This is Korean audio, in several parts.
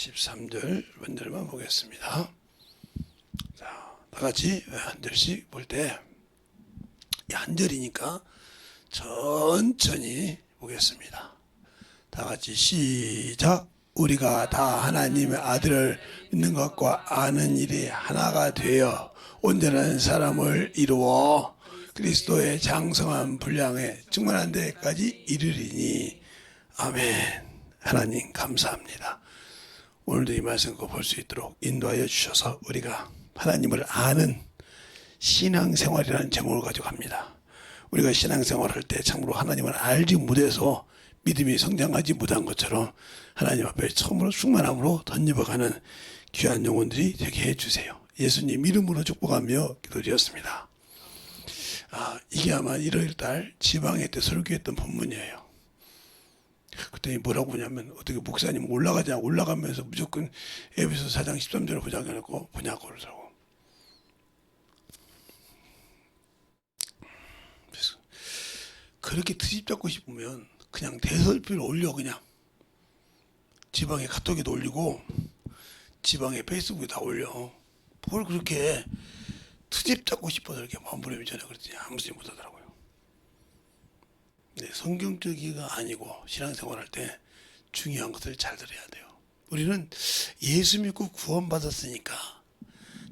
13절 원절만 보겠습니다. 자, 다 같이 한 절씩 볼 때 한 절이니까 천천히 보겠습니다. 다 같이 시작. 우리가 다 하나님의 아들을 믿는 것과 아는 일이 하나가 되어 온전한 사람을 이루어 그리스도의 장성한 분량에 충만한 데까지 이르리니. 아멘. 하나님 감사합니다. 오늘도 이 말씀 볼 수 있도록 인도하여 주셔서 우리가 하나님을 아는 신앙생활이라는 제목을 가지고 갑니다. 우리가 신앙생활할 때 참으로 하나님을 알지 못해서 믿음이 성장하지 못한 것처럼 하나님 앞에 처음으로 충만함으로 던져가는 귀한 영혼들이 되게 해주세요. 예수님 이름으로 축복하며 기도드렸습니다. 이게 아마 일요일날 지방에 때 설교했던 본문이에요. 그랬더니 뭐라고 보냐면, 어떻게 목사님 올라가면서 무조건 에베소 4장 13절을 보자고 그러더라고. 그래서 그렇게 트집 잡고 싶으면 그냥 대설필 올려. 그냥 지방에 카톡에도 올리고 지방에 페이스북에 다 올려. 뭘 그렇게 트집 잡고 싶어서 이렇게 마음부림이 전에 그랬더니 아무 소리 못하더라고요. 네, 성경적이가 아니고 신앙생활할 때 중요한 것을 잘 들어야 돼요. 우리는 예수 믿고 구원받았으니까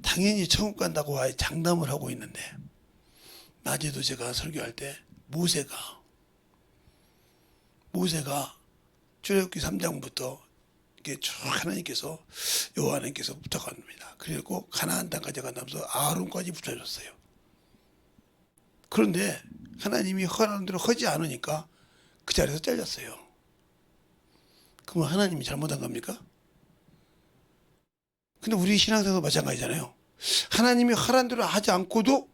당연히 천국 간다고 장담을 하고 있는데, 낮에도 제가 설교할 때 모세가 출애굽기 3장부터 이렇게 쭉 여호와님께서 부탁합니다. 그리고 가나안 땅까지 간다면서 아론까지 붙여줬어요. 그런데 하나님이 허락한 대로 하지 않으니까 그 자리에서 잘렸어요. 그럼 하나님이 잘못한 겁니까? 근데 우리 신앙생활도 마찬가지잖아요. 하나님이 허락한 대로 하지 않고도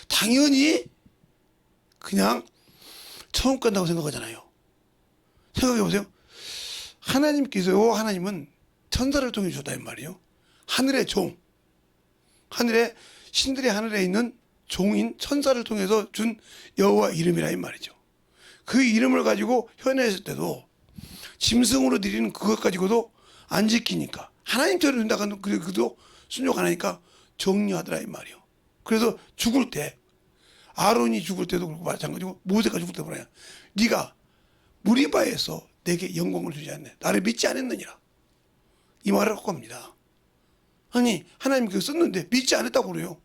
당연히 그냥 천국 간다고 생각하잖아요. 생각해보세요. 하나님은 천사를 통해 주셨다는 말이에요. 하늘의 종, 신들의 하늘에 있는 종인 천사를 통해서 준 여호와 이름이라 이 말이죠. 그 이름을 가지고 현해했을 때도 짐승으로 드리는 그것 가지고도 안 지키니까, 하나님처럼 된다고 그도 순종 안 하니까 정리하더라 이 말이에요. 그래서 죽을 때, 아론이 죽을 때도 그렇고 마찬가지고 모세가 죽을 때 뭐냐, 네가 무리바에서 내게 영광을 주지 않네, 나를 믿지 않았느니라, 이 말을 하고 합니다. 아니 하나님이 그거 썼는데 믿지 않았다고 그래요.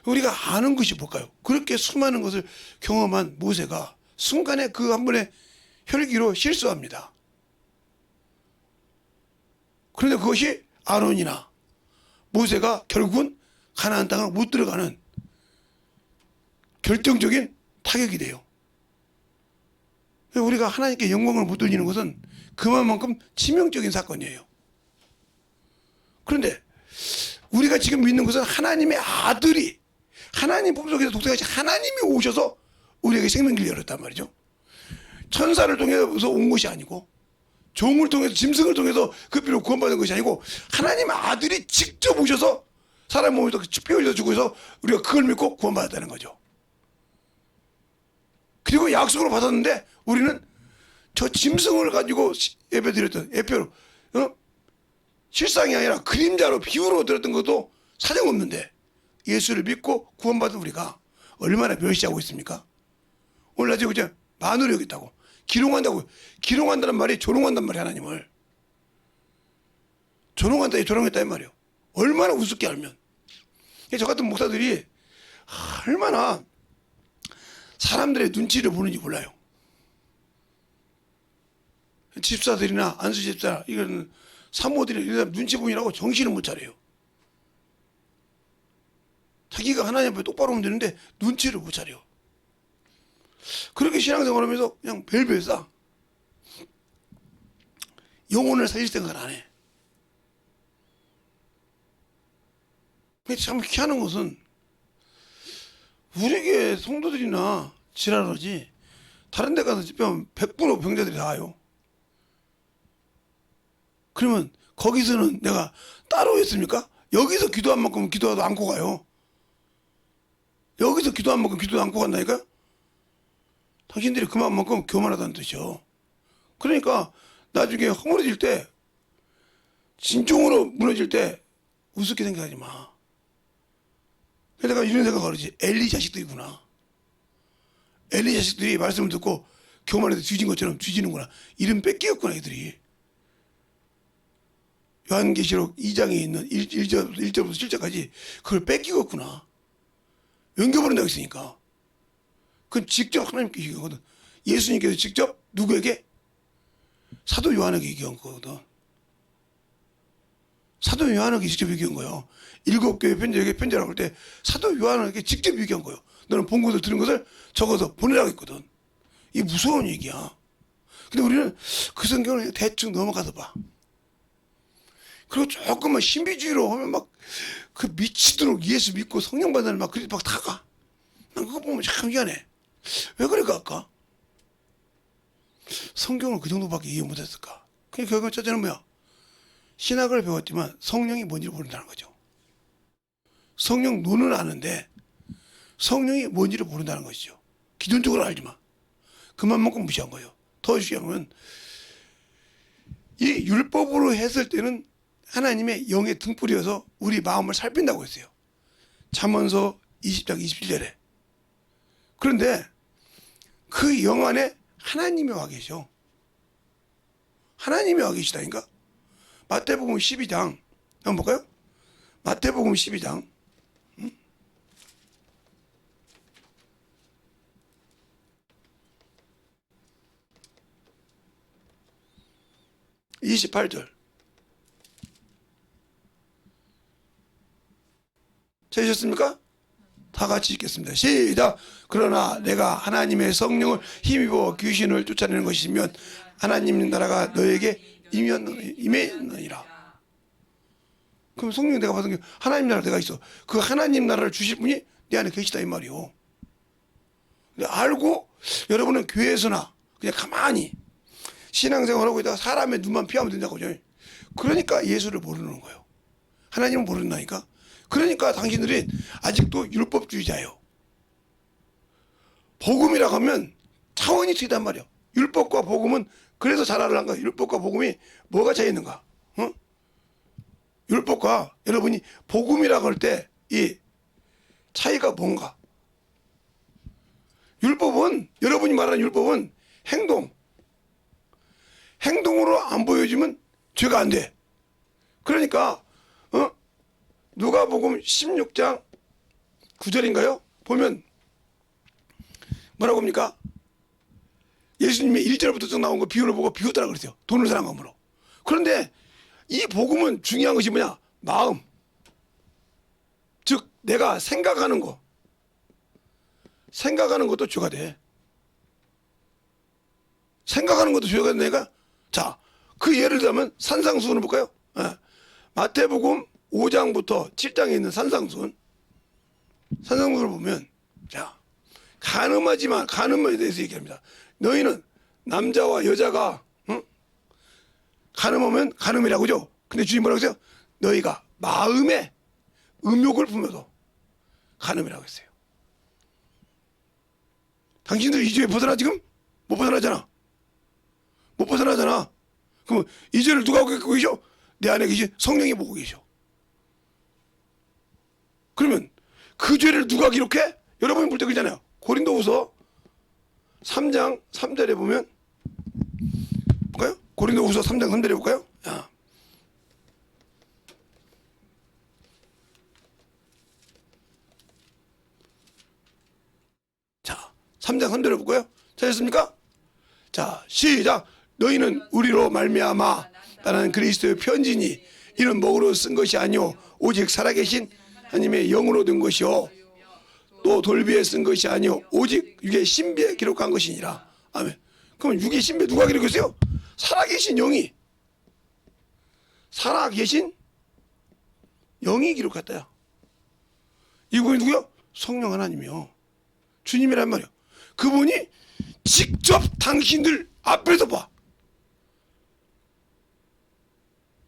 우리가 아는 것이 뭘까요? 그렇게 수많은 것을 경험한 모세가 순간에 그 한 번의 혈기로 실수합니다. 그런데 그것이 아론이나 모세가 결국은 가나안 땅을 못 들어가는 결정적인 타격이 돼요. 우리가 하나님께 영광을 못 돌리는 것은 그만큼 치명적인 사건이에요. 그런데 우리가 지금 믿는 것은 하나님의 아들이, 하나님 품속에서 독생하신 하나님이 오셔서 우리에게 생명길을 열었단 말이죠. 천사를 통해서 온 것이 아니고, 종을 통해서, 짐승을 통해서 그 피로 구원받은 것이 아니고, 하나님의 아들이 직접 오셔서 사람 몸에서 피 흘려주고 해서 우리가 그걸 믿고 구원받았다는 거죠. 그리고 약속을 받았는데 우리는 저 짐승을 가지고 예배드렸던 예표로, 실상이 아니라 그림자로 비유로 들었던 것도 사정없는데 예수를 믿고 구원받은 우리가 얼마나 멸시하고 있습니까? 오늘 낮에 그저 만으로 여겼다고, 기롱한다는 말이 조롱한단 말이야. 하나님을 조롱했다 이 말이에요. 얼마나 우습게 알면. 저 같은 목사들이 얼마나 사람들의 눈치를 보는지 몰라요. 집사들이나 안수 집사, 이건 사모들이 이런 눈치 보이라고 정신을 못 차려요. 자기가 하나님 앞에 똑바로 오면 되는데 눈치를 못 차려. 그렇게 신앙생활 하면서 그냥 벨벨 싸. 영혼을 살릴 생각을 안 해. 참 희한한 것은 우리에게 성도들이나 지랄하지, 다른 데 가서 집회하면 100% 병자들이 다 와요. 그러면 거기서는 내가 따로 했습니까? 여기서 기도한 만큼 기도도 안고 가요. 여기서 기도한 만큼 기도도 안고 간다니까? 당신들이 그만큼 교만하다는 뜻이요. 그러니까 나중에 허물어질 때, 진정으로 무너질 때 우습게 생각하지 마. 내가 이런 생각을 하지. 엘리 자식들이구나. 엘리 자식들이 말씀을 듣고 교만해서 뒤진 것처럼 뒤지는구나. 이름 뺏기겠구나, 이들이. 요한계시록 2장에 있는 1절부터 7절까지 그걸 뺏기겠구나. 연결버린다고 했으니까. 그건 직접 하나님께 얘기한 거거든. 예수님께서 직접 누구에게? 사도 요한에게 얘기한 거거든. 사도 요한에게 직접 얘기한 거예요. 7교회 편지에게 편지라고 할 때 사도 요한에게 직접 얘기한 거예요. 너는 본 것을 들은 것을 적어서 보내라고 했거든. 이게 무서운 얘기야. 근데 우리는 그 성경을 대충 넘어가서 봐. 그리고 조금만 신비주의로 하면 막 그 미치도록 예수 믿고 성령 받는 막 그리 막 다가. 난 그거 보면 참 미안해. 왜 그럴까 할까? 성경을 그 정도밖에 이해 못했을까? 그냥 결국 첫째는 뭐야? 신학을 배웠지만 성령이 뭔지를 모른다는 거죠. 성령 논은 아는데 성령이 뭔지를 모른다는 것이죠. 기존적으로 알지만 그만큼 무시한 거예요. 더 중요한 건 이 율법으로 했을 때는 하나님의 영의 등불이어서 우리 마음을 살핀다고 했어요. 잠언서 20장 27절에. 그런데 그 영 안에 하나님이 와 계셔. 하나님이 와 계시다니까. 마태복음 12장 한번 볼까요? 마태복음 12장 28절. 찾으셨습니까? 다 같이 읽겠습니다. 시작. 그러나 내가 하나님의 성령을 힘입어 귀신을 쫓아내는 것이면 하나님 나라가 너에게 임했느니라. 그럼 성령 내가 받은 게 하나님 나라 내가 있어. 그 하나님 나라를 주실 분이 내 안에 계시다 이 말이요. 근데 알고 여러분은 교회에서나 그냥 가만히 신앙생활하고 있다가 사람의 눈만 피하면 된다고요. 그러니까 예수를 모르는 거예요. 하나님은 모른다니까. 그러니까 당신들이 아직도 율법주의자예요. 복음이라고 하면 차원이 틀리단 말이에요. 율법과 복음은 그래서 잘하려 한 거예요. 율법과 복음이 뭐가 차이 있는가? 율법과 여러분이 복음이라고 할 때 이 차이가 뭔가? 율법은 여러분이 말하는 율법은 행동으로 안 보여주면 죄가 안 돼. 그러니까 누가복음 16장 9절인가요? 보면 뭐라고 합니까? 예수님의 1절부터 쭉 나온 거 비유를 보고 비웃더라 그랬어요. 돈을 사랑함으로. 그런데 이 복음은 중요한 것이 뭐냐? 마음. 즉 내가 생각하는 거. 생각하는 것도 죄가 돼. 생각하는 것도 죄가 돼. 내가 자, 그 예를 들면 산상수훈을 볼까요? 마태복음 5장부터 7장에 있는 산상수훈을 보면 자, 가늠에 대해서 얘기합니다. 너희는 남자와 여자가 가늠하면 가늠이라고 그죠? 근데 주님 뭐라고 했어요? 너희가 마음에 음욕을 품어도 가늠이라고 했어요. 당신들 이 죄에 벗어나 지금? 못 벗어나잖아. 못 벗어나잖아. 그럼 이 죄를 누가 겪고 계셔? 내 안에 계신 성령이 보고 계셔. 그러면 그 죄를 누가 기록해? 여러분이 볼 때 그러잖아요. 고린도후서 3장 3절에 보면 볼까요? 고린도후서 3장 3절에 볼까요? 자, 3장 3절에 볼까요? 찾았습니까? 자, 시작. 너희는 우리로 말미암아 나는 그리스도의 편지니 이는 먹으로 쓴 것이 아니오 오직 살아계신 하나님의 영으로 된 것이요 또 돌비에 쓴 것이 아니오 오직 육의 신비에 기록한 것이니라. 아멘. 그럼 육의 신비에 누가 기록했어요? 살아계신 영이 기록했다야. 이분이 누구요? 성령 하나님이요. 주님이란 말이요. 그분이 직접 당신들 앞에서 봐.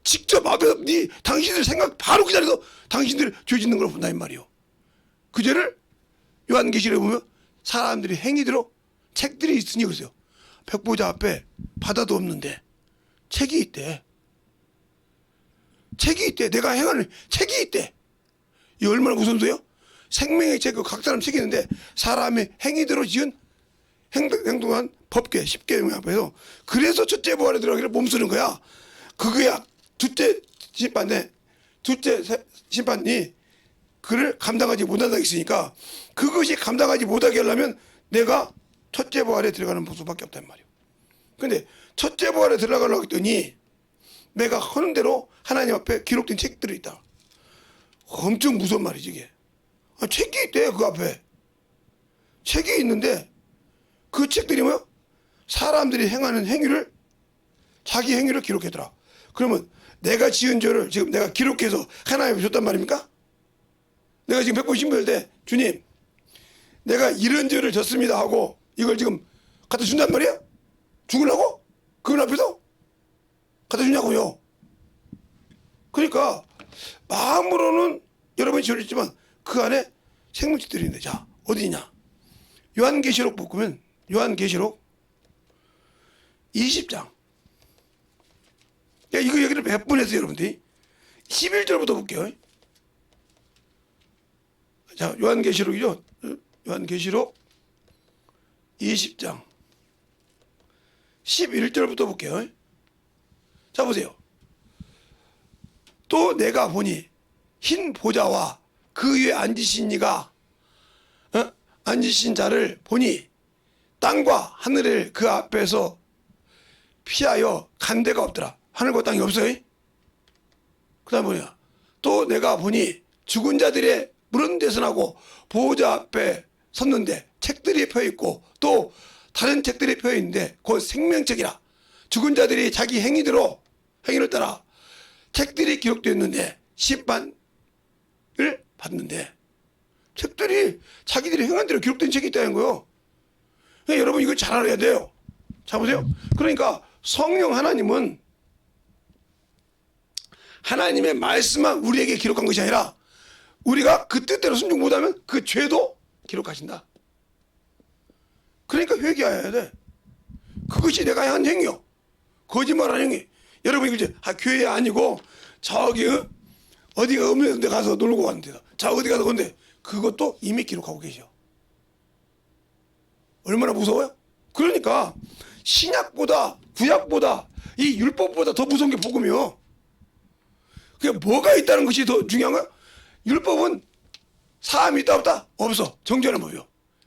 직접 앞에서 당신들 생각 바로 그 자리에서 당신들 죄 짓는 걸 본다 이 말이요. 그 죄를 요한계시록에 보면 사람들이 행위대로 책들이 있으니 그러세요. 백보자 앞에 바다도 없는데 책이 있대. 책이 있대. 내가 행하는 책이 있대. 이 얼마나 무서운 소리요? 생명의 책, 각 사람 책이 있는데 사람의 행위대로 지은 행동한 법궤, 10계명 앞에서 그래서 첫째 부활에 들어가기를 몸쓰는 거야. 그거야. 둘째 심판이 그를 감당하지 못한다고 했으니까 그것이 감당하지 못하게 하려면 내가 첫째 부활에 들어가는 수밖에 없단 말이에요. 근데 첫째 부활에 들어가려고 했더니 내가 하는 대로 하나님 앞에 기록된 책들이 있다. 엄청 무서운 말이지 이게. 책이 있대. 그 앞에 책이 있는데 그 책들이 뭐야? 사람들이 행하는 행위를, 자기 행위를 기록해더라. 그러면 내가 지은 죄를 지금 내가 기록해서 하나님께 줬단 말입니까? 내가 지금 백보 신부할 때 주님 내가 이런 죄를 졌습니다 하고 이걸 지금 갖다 준단 말이야? 죽으려고? 그분 앞에서? 갖다 주냐고요. 그러니까 마음으로는 여러분이 죄를 짓지만 그 안에 생명책들이 있는데, 자 어디 있냐? 요한계시록 보면 요한계시록 20장. 야, 이거 얘기를 몇 번 했어요 여러분들이. 11절부터 볼게요. 자, 요한계시록이죠. 요한계시록 20장 11절부터 볼게요. 자, 보세요. 또 내가 보니 흰 보좌와 그 위에 앉으신 이가 앉으신 자를 보니 땅과 하늘을 그 앞에서 피하여 간 데가 없더라. 하늘과 땅이 없어요. 그 다음 뭐냐? 또 내가 보니 죽은 자들의 물은 대선하고 보호자 앞에 섰는데 책들이 펴있고 또 다른 책들이 펴있는데 곧 생명책이라. 죽은 자들이 자기 행위를 따라 책들이 기록되어 있는데 심판을 받는데, 책들이 자기들이 행한 대로 기록된 책이 있다는 거예요. 그러니까 여러분 이걸 잘 알아야 돼요. 자, 보세요. 그러니까 성령 하나님은 하나님의 말씀만 우리에게 기록한 것이 아니라 우리가 그 뜻대로 순종 못하면 그 죄도 기록하신다. 그러니까 회개해야 돼. 그것이 내가 한 행위요. 거짓말한 행위. 여러분 이거 이제 교회 아니고 저기 어디가 없는 데 가서 놀고 왔는데, 자 어디 가서 건데 그것도 이미 기록하고 계셔. 얼마나 무서워요? 그러니까 신약보다 구약보다 이 율법보다 더 무서운 게 복음이요. 그게 뭐가 있다는 것이 더 중요한 거야. 율법은 사함이 있다 없다? 없어. 정죄하는 법이요.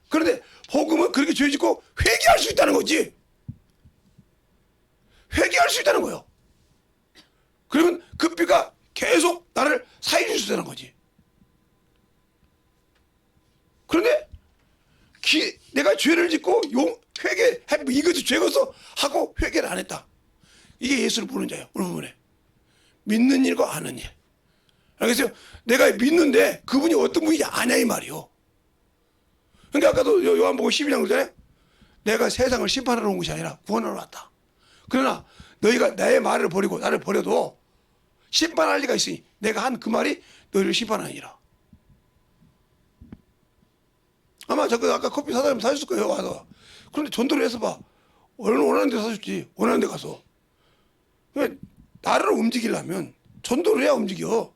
그런데 복음은 그렇게 죄 짓고 회개할 수 있다는 거지. 회개할 수 있다는 거예요. 그러면 그 피가 계속 나를 사해 줄 수 있다는 거지. 그런데 내가 죄를 짓고 회개, 이것도 죄거서 하고 회개를 안 했다. 이게 예수를 보는 자예요. 오늘 부분에 믿는 일과 아는 일. 알겠어요? 내가 믿는데 그분이 어떤 분인지 아냐 이 말이요. 그러니까 아까도 요한복음 12장 그러잖아요. 내가 세상을 심판하러 온 것이 아니라 구원하러 왔다. 그러나 너희가 나의 말을 버리고 나를 버려도 심판할 리가 있으니 내가 한 그 말이 너희를 심판하니라. 아마 자꾸 아까 커피 사달라면 사줬을 거예요 와서. 그런데 전도를 해서 봐. 원하는 데 사줬지. 원하는 데 가서. 나를 움직이려면 전도를 해야 움직여.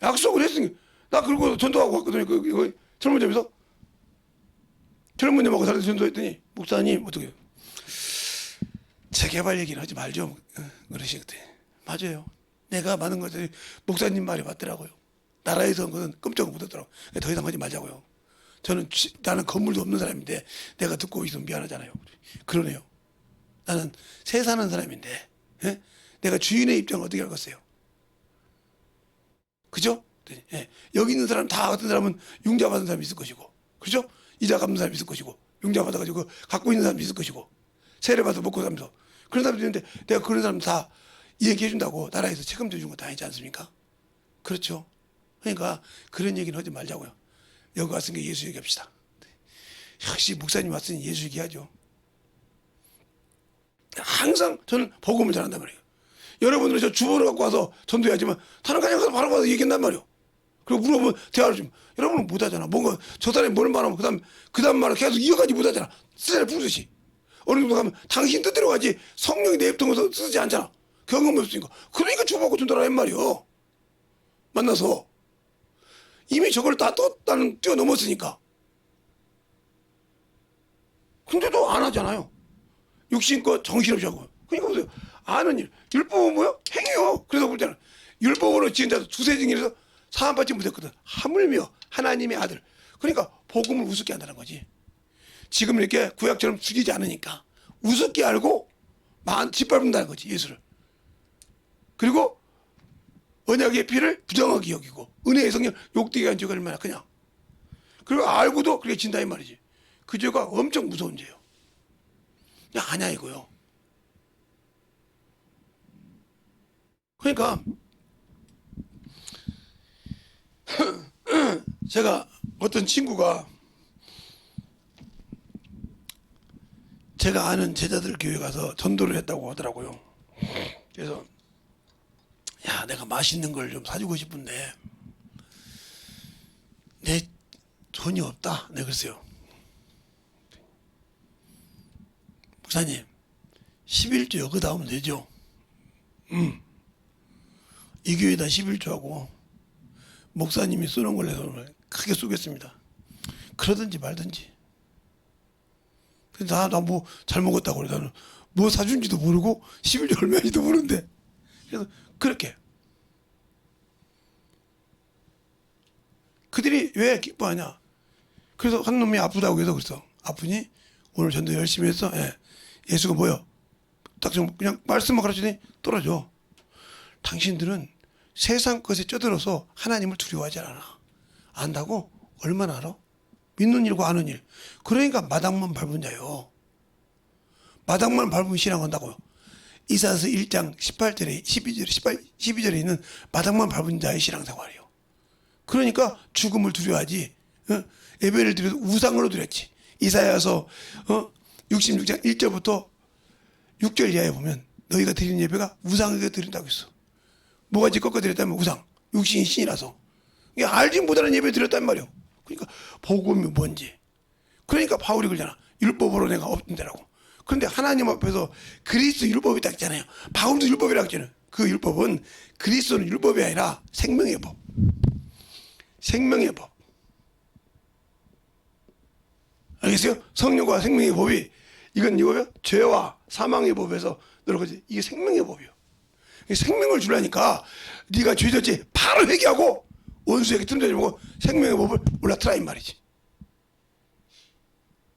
약속을 했으니 나 그리고 전도하고 왔거든요. 이거 철문점에서 철문점하고 다른 데 전도했더니 목사님 어떻게 재개발 얘기는 하지 말죠. 그러시거든요. 맞아요. 내가 많은 것들이 목사님 말이 맞더라고요. 나라에서 한 것은 끔찍 못하더라고요. 더 이상 하지 말자고요. 나는 건물도 없는 사람인데 내가 듣고 있으면 미안하잖아요. 그러네요. 나는 새 사는 사람인데 내가 주인의 입장을 어떻게 알겠어요? 그죠? 예. 여기 있는 사람 다 어떤 사람은 융자 받은 사람이 있을 것이고, 그죠? 이자 갚는 사람이 있을 것이고, 융자 받아가지고 갖고 있는 사람이 있을 것이고, 세례 받아 먹고 살면서 그런 사람들이 있는데 내가 그런 사람 다 얘기해 준다고 나라에서 책임져 준 거 다 아니지 않습니까? 그렇죠. 그러니까 그런 얘기는 하지 말자고요. 여기 왔으니까 예수 얘기합시다. 역시 목사님 왔으니 예수 얘기하죠. 항상 저는 복음을 전한단 말이에요. 여러분들은 저 주보를 갖고 와서 전도해야지만 다른 그냥 가서 바로 가서 얘기한단 말이에요. 그리고 물어보면 대화를 좀 여러분은 못하잖아. 뭔가 저 사람이 뭘 말하면 그다음 말을 계속 이어가지 못하잖아. 쓰자를 부르듯이. 어느 정도 가면 당신 뜻대로 가지 성령이 내입동해서 쓰지 않잖아. 경험이 없으니까. 그러니까 주고받고 준다라 한 말이요. 만나서 이미 저걸 다 나는 뛰어넘었으니까. 근데도 안 하잖아요. 육신껏 정신없이 하고. 그러니까 보세요. 아는 일. 율법은 뭐야? 행위요. 그래서 볼 때는 율법으로 지은 자도 두세 증인에서 사함받지 못했거든. 하물며 하나님의 아들. 그러니까 복음을 우습게 한다는 거지. 지금 이렇게 구약처럼 죽이지 않으니까 우습게 알고 짓밟는다는 거지, 예수를. 그리고 언약의 피를 부정하게 여기고 은혜의 성령 욕되게 한 죄가 얼마나 그냥. 그리고 알고도 그렇게 진다 이 말이지. 그 죄가 엄청 무서운 죄요. 그냥 아냐 이거요. 그러니까 제가 어떤 친구가 제가 아는 제자들 교회 가서 전도를 했다고 하더라고요. 그래서 야, 내가 맛있는 걸 좀 사주고 싶은데 내 돈이 없다. 네, 그랬어요. 목사님 11조 여기다 하면 되죠. 이 교회다 11조하고 목사님이 쏘는 걸 내서 크게 쏘겠습니다. 그러든지 말든지. 나 뭐 잘 먹었다고 그래. 나는 뭐 사준지도 모르고 11조 얼마인지도 모르는데. 그래서 그렇게 그들이 왜 기뻐하냐. 그래서 한 놈이 아프다고 해서 그랬어. 아프니? 오늘 전도 열심히 했어? 예. 예수가 뭐야? 딱 좀 그냥 말씀만 가르치더니 떨어져. 당신들은 세상 것에 쩌들어서 하나님을 두려워하지 않아. 안다고? 얼마나 알아? 믿는 일과 아는 일. 그러니까 마당만 밟은 자요. 마당만 밟으면 신앙한다고요. 이사야서 1장 18절에 12절에 있는 마당만 밟은 자의 신앙생활이요. 그러니까 죽음을 두려워하지. 예배를 드려도 우상으로 드렸지. 이사야서 66장 1절부터 6절 이하에 보면 너희가 드리는 예배가 우상에게 드린다고 했어. 뭐가지 꺾어 드렸다면 우상. 육신이 신이라서. 알지 못하는 예배 드렸단 말이요. 그러니까 복음이 뭔지. 그러니까 바울이 그러잖아. 율법으로 내가 없던데라고. 그런데 하나님 앞에서 그리스도 율법이 딱 있잖아요. 바울도 율법이라고 했잖아요. 그 율법은 그리스도는 율법이 아니라 생명의 법. 생명의 법. 알겠어요? 성령과 생명의 법이 이건 이거요. 죄와 사망의 법에서 들어가지. 이게 생명의 법이요. 생명을 주려니까 네가 죄졌지 바로 회개하고 원수에게 뜸들지 말고 생명의 법을 올라트라 이 말이지.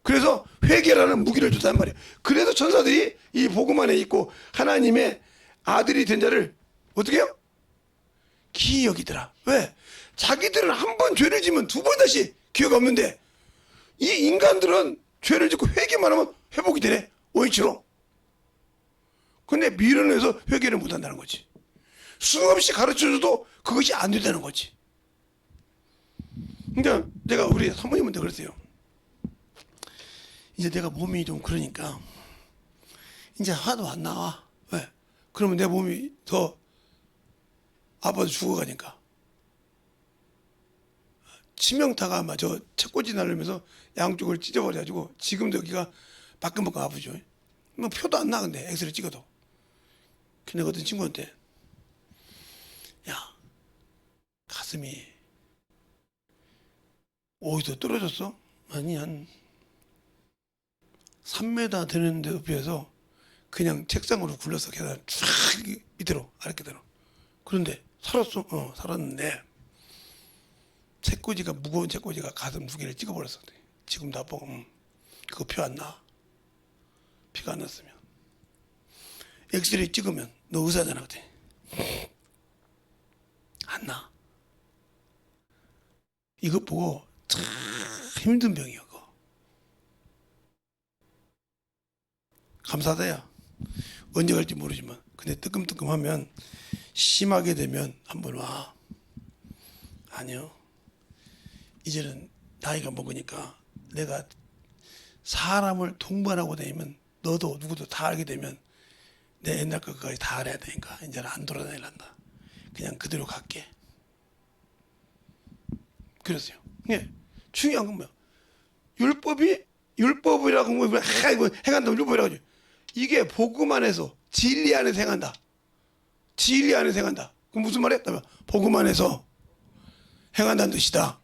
그래서 회개라는 무기를 줬단 말이에요. 그래서 천사들이 이 복음 안에 있고 하나님의 아들이 된 자를 어떻게 해요? 기이 여기더라. 왜? 자기들은 한 번 죄를 지면 두 번 다시 기회가 없는데 이 인간들은 죄를 짓고 회개만 하면 회복이 되네. 원위치로. 근데 미련해서 회개를 못한다는 거지. 수없이 가르쳐줘도 그것이 안 된다는 거지. 그러니까 내가 우리 사모님한테 그랬어요. 이제 내가 몸이 좀 그러니까 이제 하도 안 나와. 왜? 그러면 내 몸이 더 아파서 죽어가니까. 치명타가 아마 저 책꽂이 날리면서 양쪽을 찢어버려가지고 지금도 여기가 바끔바끔 아프죠. 뭐 표도 안 나. 근데 엑스레이 찍어도. 근데 어떤 친구한테 야 가슴이 어디서 떨어졌어? 아니 한 3m 되는 데 높이에서 그냥 책상으로 굴러서 계단 쫙 밑으로 아랫계단으로. 그런데 살았어. 살았는데 책꽂이가 무거운 책꽂이가 가슴 두 개를 찍어버렸어. 지금 나빠. 그거 표 안 나. 피가 안 났으면 엑스레이 찍으면 너 의사잖아. 그때 안 나. 이거 보고 참 힘든 병이야. 그거. 감사하다야. 언제 갈지 모르지만 근데 뜨끔뜨끔하면 심하게 되면 한번 와. 아니요. 이제는 나이가 먹으니까 내가 사람을 동반하고 다니면 너도 누구도 다 알게 되면 내 옛날 것까지 다 알아야 되니까 이제는 안 돌아다닐란다. 그냥 그대로 갈게. 그랬어요. 예. 중요한 건 뭐야? 율법이라고 뭐 행한다 율법이라고 하죠. 이게 복음 안에서 진리 안에서 행한다. 진리 안에서 행한다. 그럼 무슨 말이야? 복음 안에서 행한다는 뜻이다.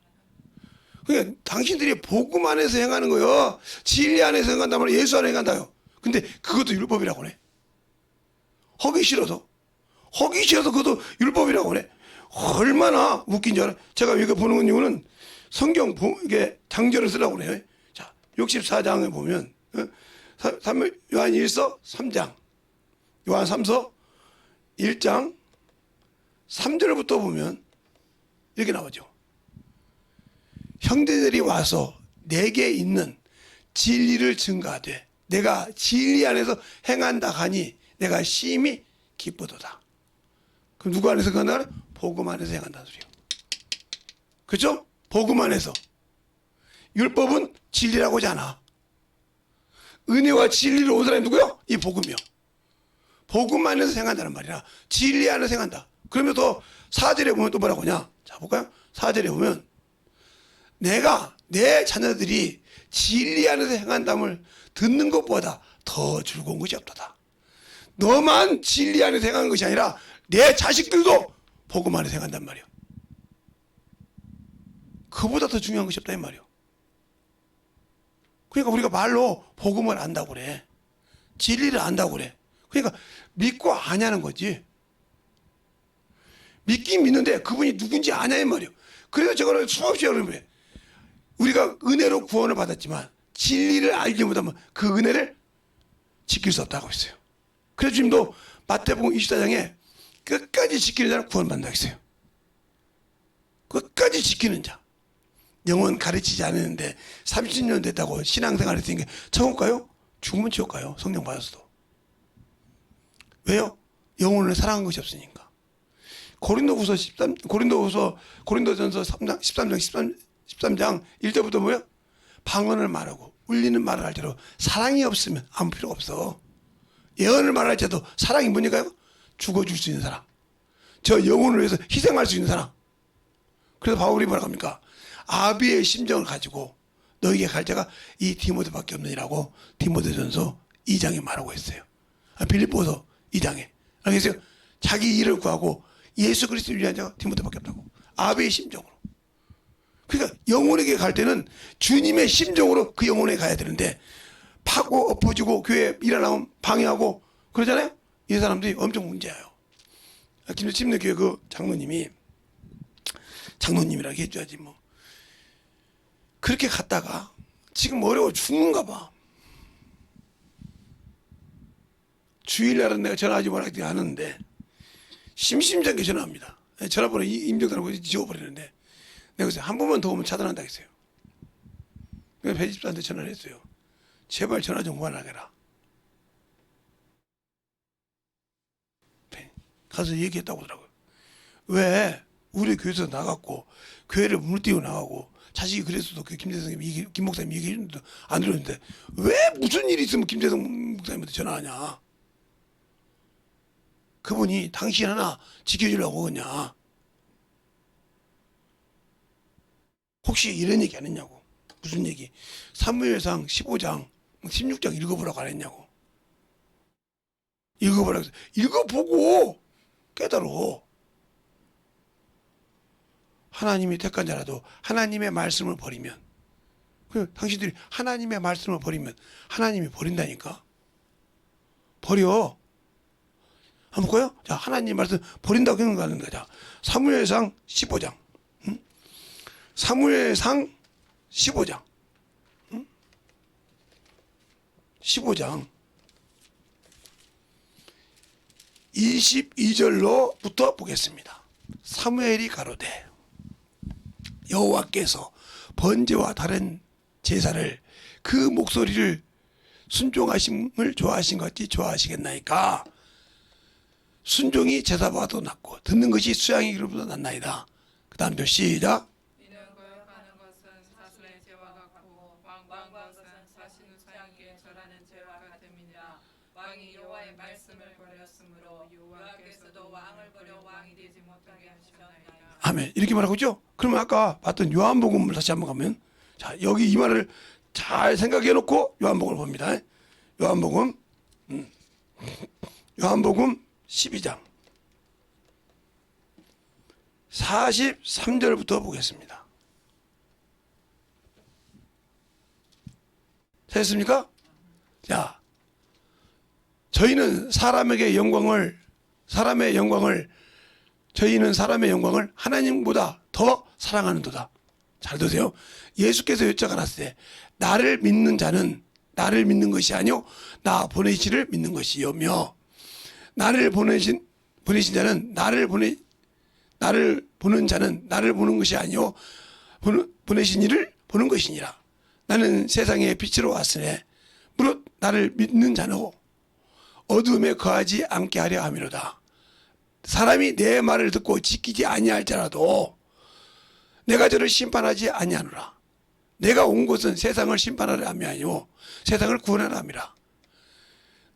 그러니까 당신들이 복음 안에서 행하는 거요. 진리 안에서 행한다 말이야. 예수 안에 행한다요. 근데 그것도 율법이라고 해. 하기 싫어서 그것도 율법이라고 해. 얼마나 웃긴지 알아? 제가 이거 보는 이유는 성경 이게 장절을 쓰라고 그래요. 자, 64장에 보면 요한 1서 3장, 요한 3서 1장 3절부터 보면 이렇게 나오죠. 형제들이 와서 내게 있는 진리를 증거하되 내가 진리 안에서 행한다 하니 내가 심히 기쁘도다. 그럼 누구 안에서 행한다? 복음 안에서 행한다는 소리예요. 그렇죠? 복음 안에서. 율법은 진리라고 하지 않아. 은혜와 진리로 온 사람이 누구요? 이 복음이요. 복음 안에서 행한다는 말이라 진리 안에서 행한다. 그러면 또 4절에 보면 또 뭐라고 하냐? 자 볼까요? 4절에 보면 내가 내 자녀들이 진리 안에서 행한담을 듣는 것보다 더 즐거운 것이 없도다. 너만 진리 안에서 행하는 것이 아니라 내 자식들도 복음 안에서 행한단 말이야. 그보다 더 중요한 것이 없다 이 말이야. 그러니까 우리가 말로 복음을 안다고 그래. 진리를 안다고 그래. 그러니까 믿고 아냐는 거지. 믿긴 믿는데 그분이 누군지 아냐 이 말이야. 그래서 저거는 수없이 여러분 우리가 은혜로 구원을 받았지만 진리를 알지 못하면 그 은혜를 지킬 수 없다고 했어요. 그래서 주님도 마태복음 24장에 끝까지 지키는 자는 구원받는다고 했어요. 끝까지 지키는 자. 영혼 가르치지 않았는데 30년 됐다고 신앙생활 했으니까 천국 가요? 죽으면 지옥 가요. 성령 받았어도. 왜요? 영혼을 사랑한 것이 없으니까. 고린도전서 13장 1절부터 뭐야? 방언을 말하고 울리는 말을 할 때도 사랑이 없으면 아무 필요가 없어. 예언을 말할 때도 사랑이 뭐니까요? 죽어줄 수 있는 사람. 저 영혼을 위해서 희생할 수 있는 사람. 그래서 바울이 뭐라고 합니까? 아비의 심정을 가지고 너에게 갈 자가 이 디모데밖에 없느니라고 디모데전서 2장에 말하고 있어요. 빌립보서 2장에. 알겠어요? 자기 일을 구하고 예수 그리스도를 위한 자가 디모데밖에 없다고. 아비의 심정으로. 그러니까 영혼에게 갈 때는 주님의 심정으로 그 영혼에 가야 되는데 파고 엎어지고 교회 일어나면 방해하고 그러잖아요. 이 사람들이 엄청 문제예요. 김치침례 교회 그 장로님이라고 해줘야지 뭐. 그렇게 갔다가 지금 어려워 죽는가 봐. 주일날은 내가 전화하지 말라고 하는데 심심찮게 전화합니다. 전화번호 임정단하고 지워버리는데 내가 그래서 한 번만 더 오면 차단한다 했어요. 그래서 배집사한테 전화를 했어요. 제발 전화 좀 그만하게라. 가서 얘기했다고 하더라고요. 왜 우리 교회에서 나갔고 교회를 무너뜨리고 나가고 자식이 그랬어도 그 김 목사님 얘기했는데 안 들었는데 왜 무슨 일이 있으면 김재성 목사님한테 전화하냐. 그분이 당신 하나 지켜주려고 그러냐. 혹시 이런 얘기 안 했냐고. 무슨 얘기? 사무엘상 15장 16장 읽어보라고 안 했냐고. 읽어보라고 해서 읽어보고 깨달어. 하나님이 택한 자라도 하나님의 말씀을 버리면 당신들이 하나님의 말씀을 버리면 하나님이 버린다니까. 버려. 한번 볼까요? 자, 하나님 말씀 버린다고 생각하는 거야. 사무엘상 15장. 응? 사무엘상 15장. 응? 15장 22절로부터 보겠습니다. 사무엘이 가로되 여호와께서 번제와 다른 제사를 그 목소리를 순종하심을 좋아하신 것 같이 좋아하시겠나이까. 순종이 제사보다도 낫고 듣는 것이 수양의 기름보다 낫나이다. 그 다음 절 시작. 이는 거역하는 것은 사슬의 죄와 같고 왕방한 것은 사신 우상에게 절하는 죄와 같음이니라. 왕이 왕이 여호와의 말씀을 버렸으므로 여호와께서도 왕을 버려 왕이 되지 못하게 하셨나이다. 아멘. 이렇게 말하고 있죠. 그러면 아까 봤던 요한복음을 다시 한번 가면, 자, 여기 이 말을 잘 생각해 놓고 요한복음을 봅니다. 요한복음 12장 43절부터 보겠습니다. 됐습니까? 자, 저희는 사람의 영광을 하나님보다 더 사랑하는도다. 잘 들으세요. 예수께서 여쭤가라을 때 나를 믿는 자는 나를 믿는 것이 아니요 나 보내시를 믿는 것이요며, 나를 보내신 자는 나를 보는 자는 나를 보는 것이 아니요 보내신 이를 보는 것이니라. 나는 세상에 빛으로 왔으니 무릇 나를 믿는 자는 어둠에 거하지 않게 하려 함이로다. 사람이 내 말을 듣고 지키지 아니할지라도 내가 저를 심판하지 아니하노라. 내가 온 것은 세상을 심판하려 함이 아니요 세상을 구원하려 함이라.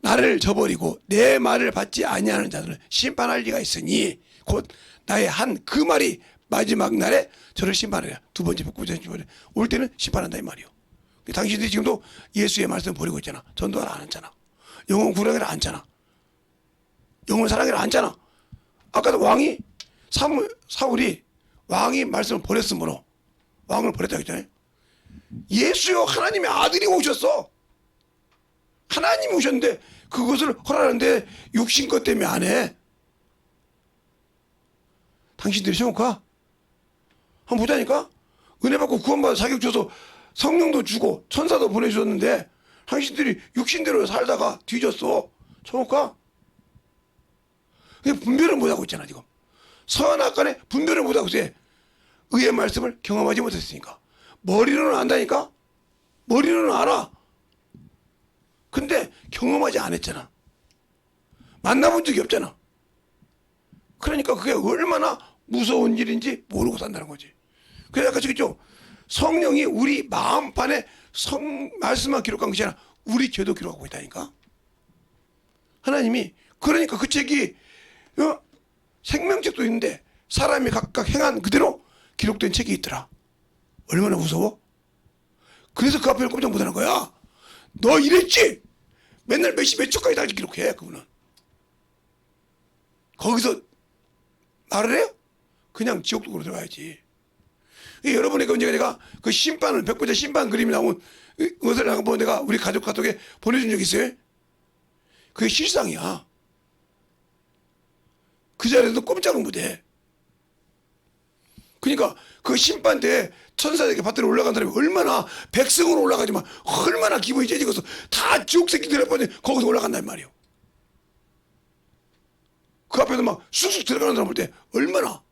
나를 저버리고 내 말을 받지 아니하는 자들은 심판할 리가 있으니 곧 나의 한 그 말이 마지막 날에 저를 심판하랴. 두 번째 올 때는 심판한다 이 말이요. 당신들이 지금도 예수의 말씀을 버리고 있잖아. 전도를 안 했잖아. 영혼 구원을 안 했잖아. 영혼 사랑을 안 했잖아. 아까도 왕이 사울이 왕이 말씀을 버렸으므로 왕을 버렸다고 했잖아요. 예수요 하나님의 아들이 오셨어. 하나님이 오셨는데 그것을 허락하는데 육신 것 때문에 안 해. 당신들이 생각하? 한번 보자니까. 은혜 받고 구원받아 자격 줘서 성령도 주고 천사도 보내주셨는데 당신들이 육신대로 살다가 뒤졌어. 정확하? 분별을 못하고 있잖아 지금. 선악간에 분별을 못하고 있어. 의의 말씀을 경험하지 못했으니까. 머리로는 안다니까. 머리로는 알아. 근데 경험하지 않았잖아. 만나본 적이 없잖아. 그러니까 그게 얼마나 무서운 일인지 모르고 산다는 거지. 그래서 아까 저기죠. 성령이 우리 마음판에 말씀만 기록한 것이 아니라 우리 죄도 기록하고 있다니까. 하나님이 그러니까 그 책이 생명책도 있는데 사람이 각각 행한 그대로 기록된 책이 있더라. 얼마나 무서워? 그래서 그 앞에 꼼짝 못하는 거야. 너 이랬지? 맨날 몇 시 몇 초까지 다 기록해 그분은. 거기서 말을 해요? 그냥 지옥도로 들어가야지. 여러분에게 언제가 내가 그 심판을 백보자 심판 그림이 나온 것을 한번 내가 우리 가족 카톡에 보내준 적 있어요? 그게 실상이야. 그 자리에도 꼼짝을 못해. 그러니까 그 심판 때 천사에게 받들어 올라간 사람이 얼마나 백성으로 올라가지만 얼마나 기분이 째지고서 다 지옥 새끼들 앞에 거기서 올라간단 말이에요. 그 앞에서 막 쑥쑥 들어가는 사람 볼 때 얼마나.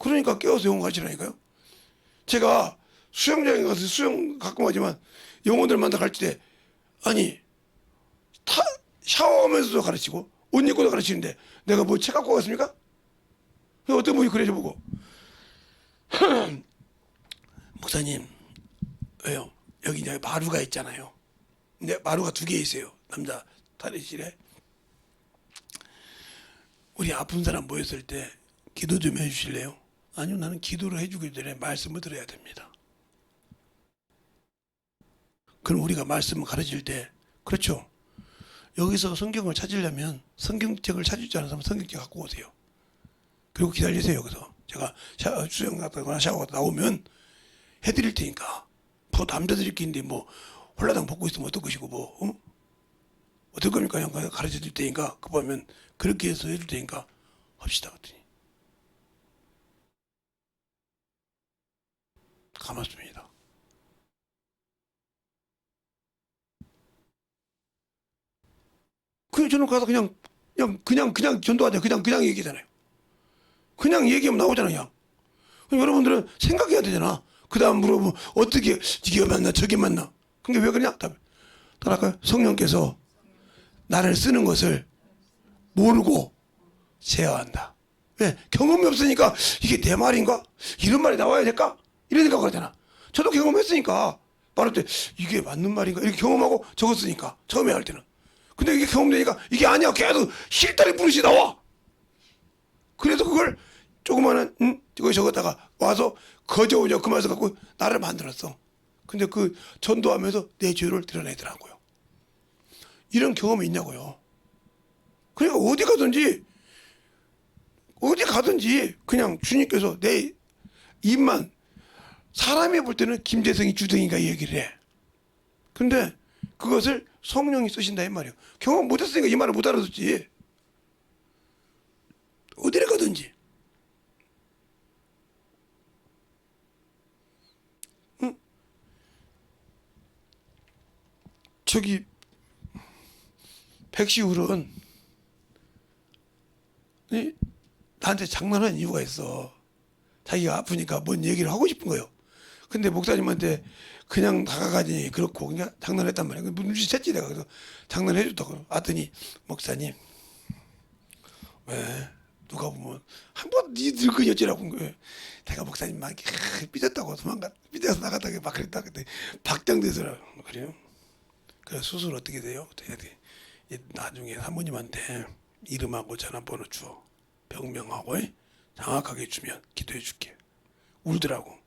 그러니까 깨워서 영어 가르치라니까요. 제가 수영장에 가서 수영 가끔 하지만 영혼들 만나 가르칠 때 아니 샤워하면서도 가르치고 옷 입고도 가르치는데 내가 뭐 책 갖고 갔습니까? 어떤 분이 그래줘 보고 목사님 왜요? 여기 이제 마루가 있잖아요. 근데 마루가 2개 있어요. 남자 탈의실에. 우리 아픈 사람 모였을 때 기도 좀 해주실래요? 아니요, 나는 기도를 해주기 전에 말씀을 들어야 됩니다. 그럼 우리가 말씀을 가르칠 때 그렇죠. 여기서 성경을 찾으려면 성경책을 찾을 줄 아는 사람은 성경책 갖고 오세요. 그리고 기다리세요. 여기서 제가 수영 갔다거나 샤워 갔다 나오면 해드릴 테니까. 뭐 남자들끼리 뭐 홀라당 벗고 있으면 어떨 것이고 뭐 어떨 겁니까? 그냥 가르쳐 줄 테니까 그 보면 그렇게 해서 해줄 테니까 합시다. 그랬더니 감았습니다. 그냥 저는 가서 그냥 전도하자. 그냥 얘기잖아요. 그냥 얘기하면 나오잖아요. 그냥 여러분들은 생각해야 되잖아. 그 다음 물어보면 어떻게 이게 맞나 저게 맞나. 그게 왜 그러냐? 따라할까요? 성령께서 나를 쓰는 것을 모르고 제어한다. 왜? 경험이 없으니까 이게 내 말인가? 이런 말이 나와야 될까? 이런 생각을 하잖아. 저도 경험했으니까 말할 때 이게 맞는 말인가 이렇게 경험하고 적었으니까 처음에 할 때는. 근데 이게 경험되니까 이게 아니야 계속 실다리 부르시 나와. 그래서 그걸 조그마한 이거 적었다가 와서 거저오냐 그 말씀 갖고 나를 만들었어. 근데 그 전도하면서 내 죄를 드러내더라고요. 이런 경험이 있냐고요. 그러니까 어디 가든지 그냥 주님께서 내 입만 사람이 볼 때는 김재성이 주둥이가 얘기를 해. 근데 그것을 성령이 쓰신다 이 말이에요. 경험 못했으니까 이 말을 못 알아듣지. 어디를 가든지. 응? 저기 백시울은 나한테 장난하는 이유가 있어. 자기가 아프니까 뭔 얘기를 하고 싶은 거예요. 근데 목사님한테 그냥 다가가니 그렇고 그냥 장난했단 말이야. 눈치챘지 내가. 그래서 장난해줬다고. 왔더니 목사님 왜 누가 보면 한번 니 늙은이 어찌라고 거예요. 내가 목사님 막 삐졌다고 삐져서 나갔다가 막 그랬다. 그때 박장대소라 그래요. 그래서 수술 어떻게 돼요? 나중에 사모님한테 이름하고 전화번호 줘. 병명하고 정확하게 주면 기도해 줄게. 울더라고.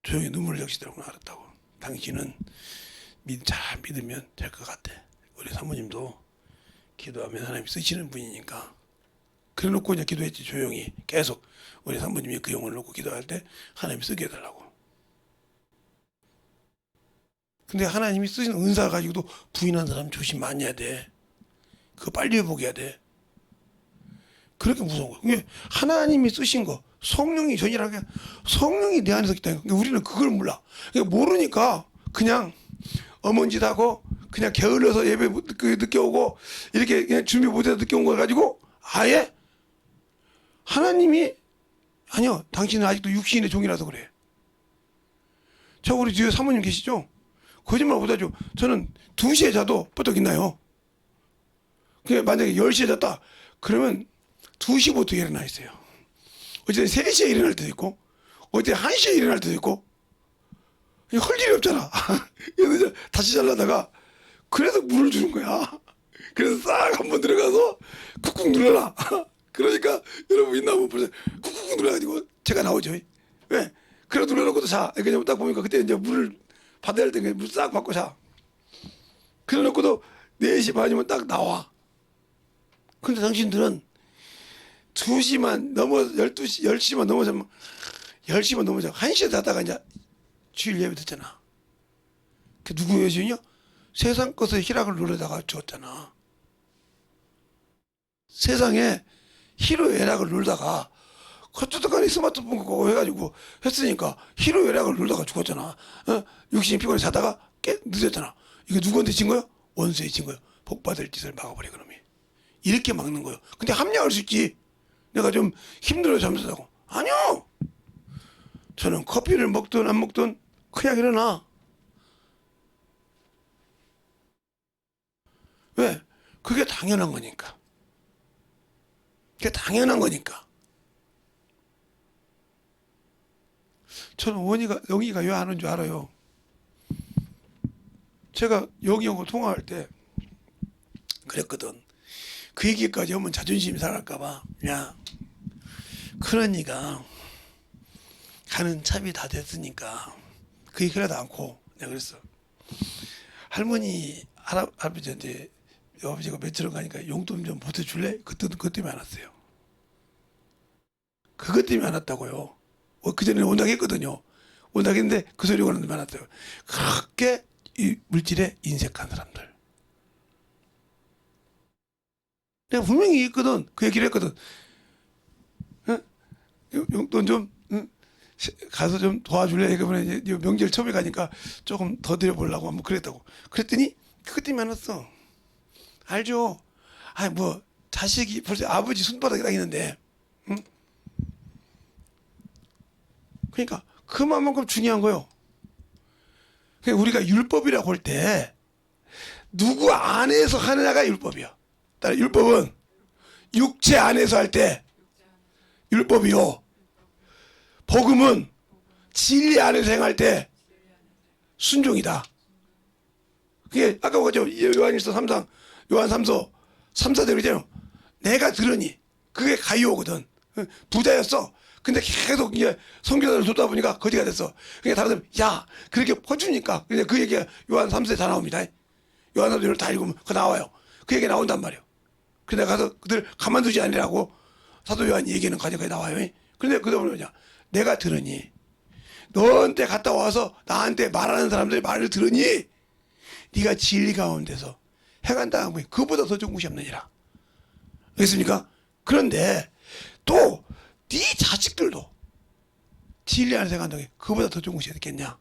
조용히 눈물을 적시더라고. 알았다고. 당신은 잘 믿으면 될 것 같아. 우리 사모님도 기도하면 하나님 쓰시는 분이니까. 그래 놓고 그냥 기도했지. 조용히 계속 우리 사모님이 그 영혼을 놓고 기도할 때 하나님 쓰게 해달라고. 근데 하나님이 쓰신 은사 가지고도 부인한 사람 조심 많이 해야 돼. 그거 빨리 회복해야 돼. 그렇게 무서운 거야. 그게 하나님이 쓰신 거, 성령이 전이라는 게 성령이 내 안에서 있다니까. 그러니까 우리는 그걸 몰라. 그러니까 모르니까 그냥 어먼짓하고 그냥 게을러서 예배 늦게 오고 이렇게 그냥 준비 못해서 늦게 온 걸 가지고 아예 하나님이 아니요, 당신은 아직도 육신의 종이라서 그래. 저 우리 뒤에 사모님 계시죠? 거짓말 못하죠. 저는 2시에 자도 뻗어 있나요? 그냥 만약에 10시에 잤다 그러면 2시부터 일어나 있어요. 어제 3시에 일어날 때도 있고 어제 1시에 일어날 때도 있고 할 일이 없잖아. 그래서 다시 잘라다가 그래서 물을 주는 거야. 그래서 싹 한번 들어가서 쿡쿡 눌러라. 그러니까 여러분 있나 보면 벌써 쿡쿡 눌러가지고 제가 나오죠. 왜? 그래 눌러놓고도 자. 그냥 딱 보니까 그때 이제 물을 받아야 할 때 물 싹 받고 자. 그래 놓고도 4시 반이면 딱 나와. 근데 당신들은 2시만 넘어 12시 10시만 넘어서 10시만 넘어서 1시에 자다가 이제 주일 예배 듣잖아. 그 누구 예수냐? 세상 것에 희락을 누르다가 죽었잖아. 세상에 희로애락을 누르다가 어쩌다간에 스마트폰 그거 해가지고 했으니까 희로애락을 누르다가 죽었잖아. 육신이 피곤해 자다가 늦었잖아. 이거 누구한테 진 거야? 원수에 진 거야. 복받을 짓을 막아버려 그놈이. 이렇게 막는 거예요. 근데 합리화할 수 있지. 내가 좀 힘들어 잠수다고. 아니요. 저는 커피를 먹든 안 먹든 그냥 일어나. 왜? 그게 당연한 거니까. 그게 당연한 거니까. 저는 영희가 왜 하는 줄 알아요. 제가 영희하고 통화할 때 그랬거든. 그 얘기까지 하면 자존심이 상할까봐. 야, 큰언니가 가는 차비 다 됐으니까 그 얘기 하나도 않고 내가 그랬어. 할머니, 할아버지한테 아버지가 며칠 안 가니까 용돈 좀 보태줄래? 그것 때문에 안 왔어요. 그것 때문에 안 왔다고요. 그전에 온다고 했거든요. 온다고 했는데 그 소리가 오는데 안 왔어요. 그렇게 이 물질에 인색한 사람들. 내가 분명히 했거든. 그 얘기를 했거든. 용돈 좀 가서 좀 도와줄래? 이번에 이제 명절 처음에 가니까 조금 더 드려보려고 한번 그랬다고. 그랬더니 그것 때문에 안 왔어. 알죠? 아니 뭐 자식이 벌써 아버지 손바닥에 딱 있는데, 응? 그러니까 그 마음만큼 중요한 거요. 그러니까 우리가 율법이라고 할 때 누구 안에서 하느냐가 율법이야. 따라 율법은 육체 안에서 할 때 율법이요. 복음은 진리 안에서 행할 때 순종이다. 그게 아까 뭐죠? 요한일서 3장, 요한 3서 3사대로 그러잖아요. 내가 들으니 그게 가이오거든. 부자였어. 근데 계속 이제 선교사를 돕다 보니까 거지가 됐어. 그러니까 다른 사람, 야, 그렇게 퍼주니까. 근데 그 얘기가 요한 3서에 다 나옵니다. 요한 3서를 다 읽으면 그거 나와요. 그 얘기 나온단 말이에요. 그래 가서 그들 가만두지 않으라고 사도 요한 얘기는 가져가 나와요. 그런데 그러다 보면 뭐냐? 내가 들으니 너한테 갔다 와서 나한테 말하는 사람들의 말을 들으니 네가 진리 가운데서 해간다는 거예요. 그보다 더 좋은 곳이 없느니라. 알겠습니까? 그런데 또 네 자식들도 진리 안에서 해간다는 게 그보다 더 좋은 곳이 있겠냐?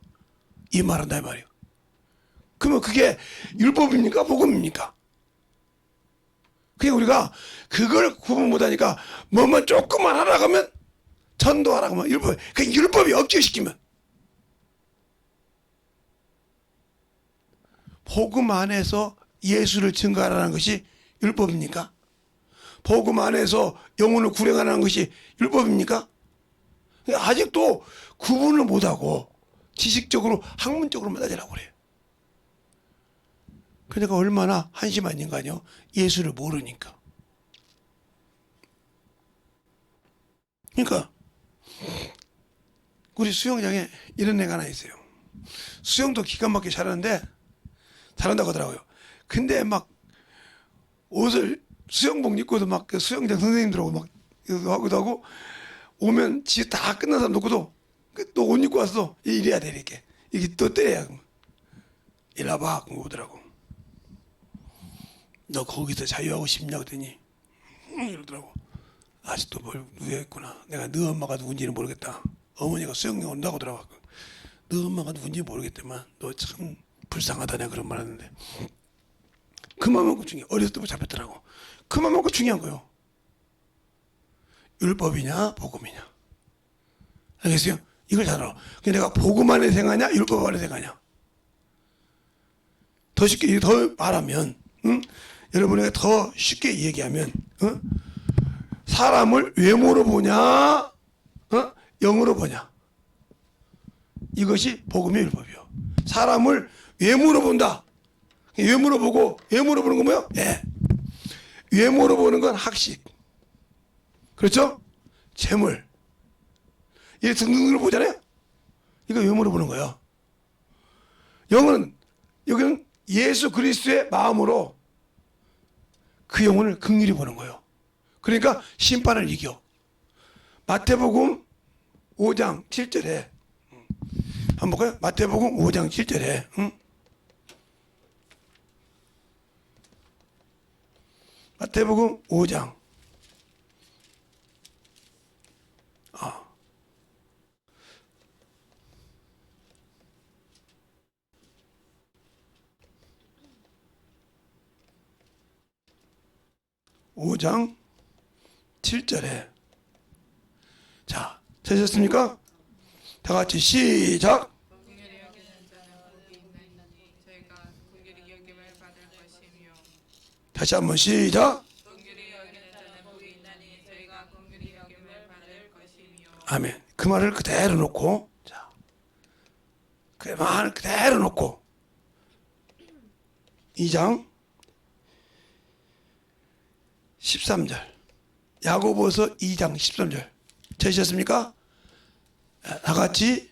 이 말한다 이 말이에요. 그러면 그게 율법입니까? 복음입니까? 그냥 우리가 그걸 구분 못하니까 뭐만 조금만 하라 하면 전도하라 하면 율법, 그 율법이 억제시키면 복음 안에서 예수를 증거하라는 것이 율법입니까? 복음 안에서 영혼을 구령하라는 것이 율법입니까? 아직도 구분을 못하고 지식적으로 학문적으로만 따지라고 그래요. 그러니까 얼마나 한심한 인간이요. 예수를 모르니까. 그러니까 우리 수영장에 이런 애가 하나 있어요. 수영도 기가 막히게 잘하는데 잘한다고 하더라고요. 근데 막 옷을 수영복 입고도 막 그 수영장 선생님들하고 막 하기도 하고 오면 지 다 끝난 사람 놓고도 또 옷 입고 왔어. 이래야 돼 이렇게. 이게 또 때려야. 일로 와봐. 그거 오더라고. 너 거기서 자유하고 싶냐 그랬더니 이러더라고. 아직도 뭘 누워있구나. 내가 너 엄마가 누군지는 모르겠다. 어머니가 수영장 온다고 하더라고. 너 엄마가 누군지 모르겠지만 너 참 불쌍하다 내가 그런 말 하는데 그만큼 중요해. 어렸을 때부터 잡혔더라고. 그만큼 중요한 거요. 율법이냐 복음이냐. 알겠어요? 이걸 잘 알아. 내가 복음 안에 생하냐 율법 안에 생하냐. 더 쉽게 더 말하면 여러분에게 더 쉽게 얘기하면 사람을 외모로 보냐 영으로 보냐. 이것이 복음의 율법이요. 사람을 외모로 본다. 외모로 보고 외모로 보는 건 뭐예요? 예. 외모로 보는 건 학식. 그렇죠? 재물. 이 등등을 보잖아요. 이거 외모로 보는 거예요. 영은 여기는 예수 그리스도의 마음으로 그 영혼을 긍휼히 보는 거예요. 그러니까 심판을 이겨. 마태복음 5장 7절에 한번 볼까요? 마태복음 5장 7절에 마태복음 5장 5장 7절에 자, 되셨습니까? 다 같이 시작. 긍휼히 여기는 자는 복이 있나니 저희가 긍휼히 여김을 받을 것이며 다시 한번 시작. 긍휼히 여기는 자는 복이 있나니 저희가 긍휼히 여김을 받을 것이며 아멘. 그 말을 그대로 놓고 자, 그 말을 그대로 놓고 2장 13절 야고보서 2장 13절 되셨습니까? 다 같이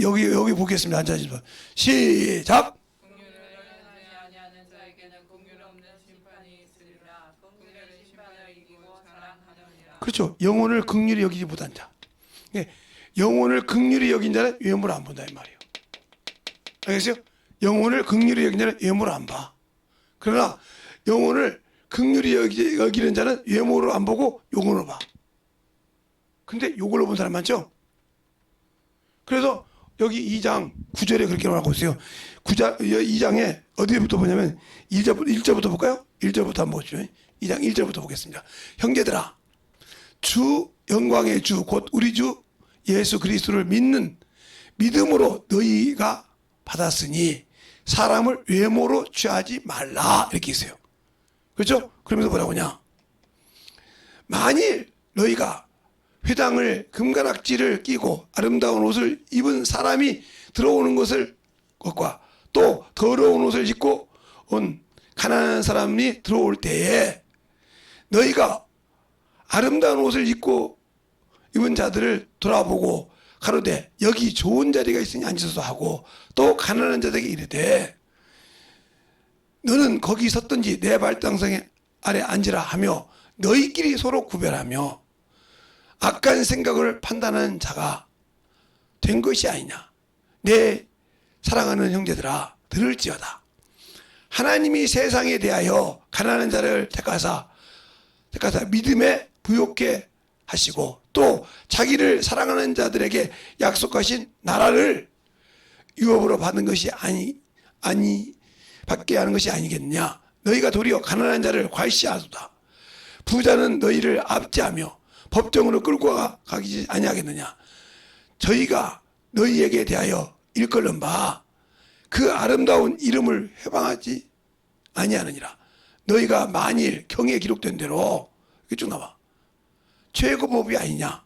여기 보겠습니다. 앉아주세요. 시작. 긍휼을 하지 아니하는 자에게는 긍휼 없는 심판이 있으리라. 긍휼은 심판을 이기고 자랑하느니라. 그렇죠. 영혼을 긍휼히 여기지 못한 자. 영혼을 긍휼히 여긴 자는 외모를 안 본다 이 말이에요. 알겠어요? 영혼을 긍휼히 여긴 자는 외모를 안 봐. 그러나 영혼을 긍휼히 여기는 자는 외모로 안 보고 용어로 봐. 근데 요걸로 본 사람 많죠? 그래서 여기 2장 9절에 그렇게 말하고 있어요. 2장에 어디부터 보냐면 1절부터 볼까요? 1절부터 한번 보죠. 2장 1절부터 보겠습니다. 형제들아, 주 영광의 주 곧 우리 주 예수 그리스도를 믿는 믿음으로 너희가 받았으니 사람을 외모로 취하지 말라 이렇게 있어요. 그렇죠? 그러면서 뭐라고 하냐? 만일 너희가 회당을 금가락지를 끼고 아름다운 옷을 입은 사람이 들어오는 것을 것과 또 더러운 옷을 입고 온 가난한 사람이 들어올 때에 너희가 아름다운 옷을 입고 입은 자들을 돌아보고 가로되 여기 좋은 자리가 있으니 앉으소서 하고 또 가난한 자들에게 이르되 너는 거기 섰든지 내 발등상 아래 앉으라 하며 너희끼리 서로 구별하며 악한 생각을 판단하는 자가 된 것이 아니냐. 내 사랑하는 형제들아 들을지어다. 하나님이 세상에 대하여 가난한 자를 택하사 믿음에 부욕해 하시고 또 자기를 사랑하는 자들에게 약속하신 나라를 유업으로 받는 것이 받게 하는 것이 아니겠느냐. 너희가 도리어 가난한 자를 괄시하도다. 부자는 너희를 압제하며 법정으로 끌고 가기 아니하겠느냐. 저희가 너희에게 대하여 일컬는 바 그 아름다운 이름을 회방하지 아니하느니라. 너희가 만일 경에 기록된 대로 이게 쭉 나와 최고법이 아니냐.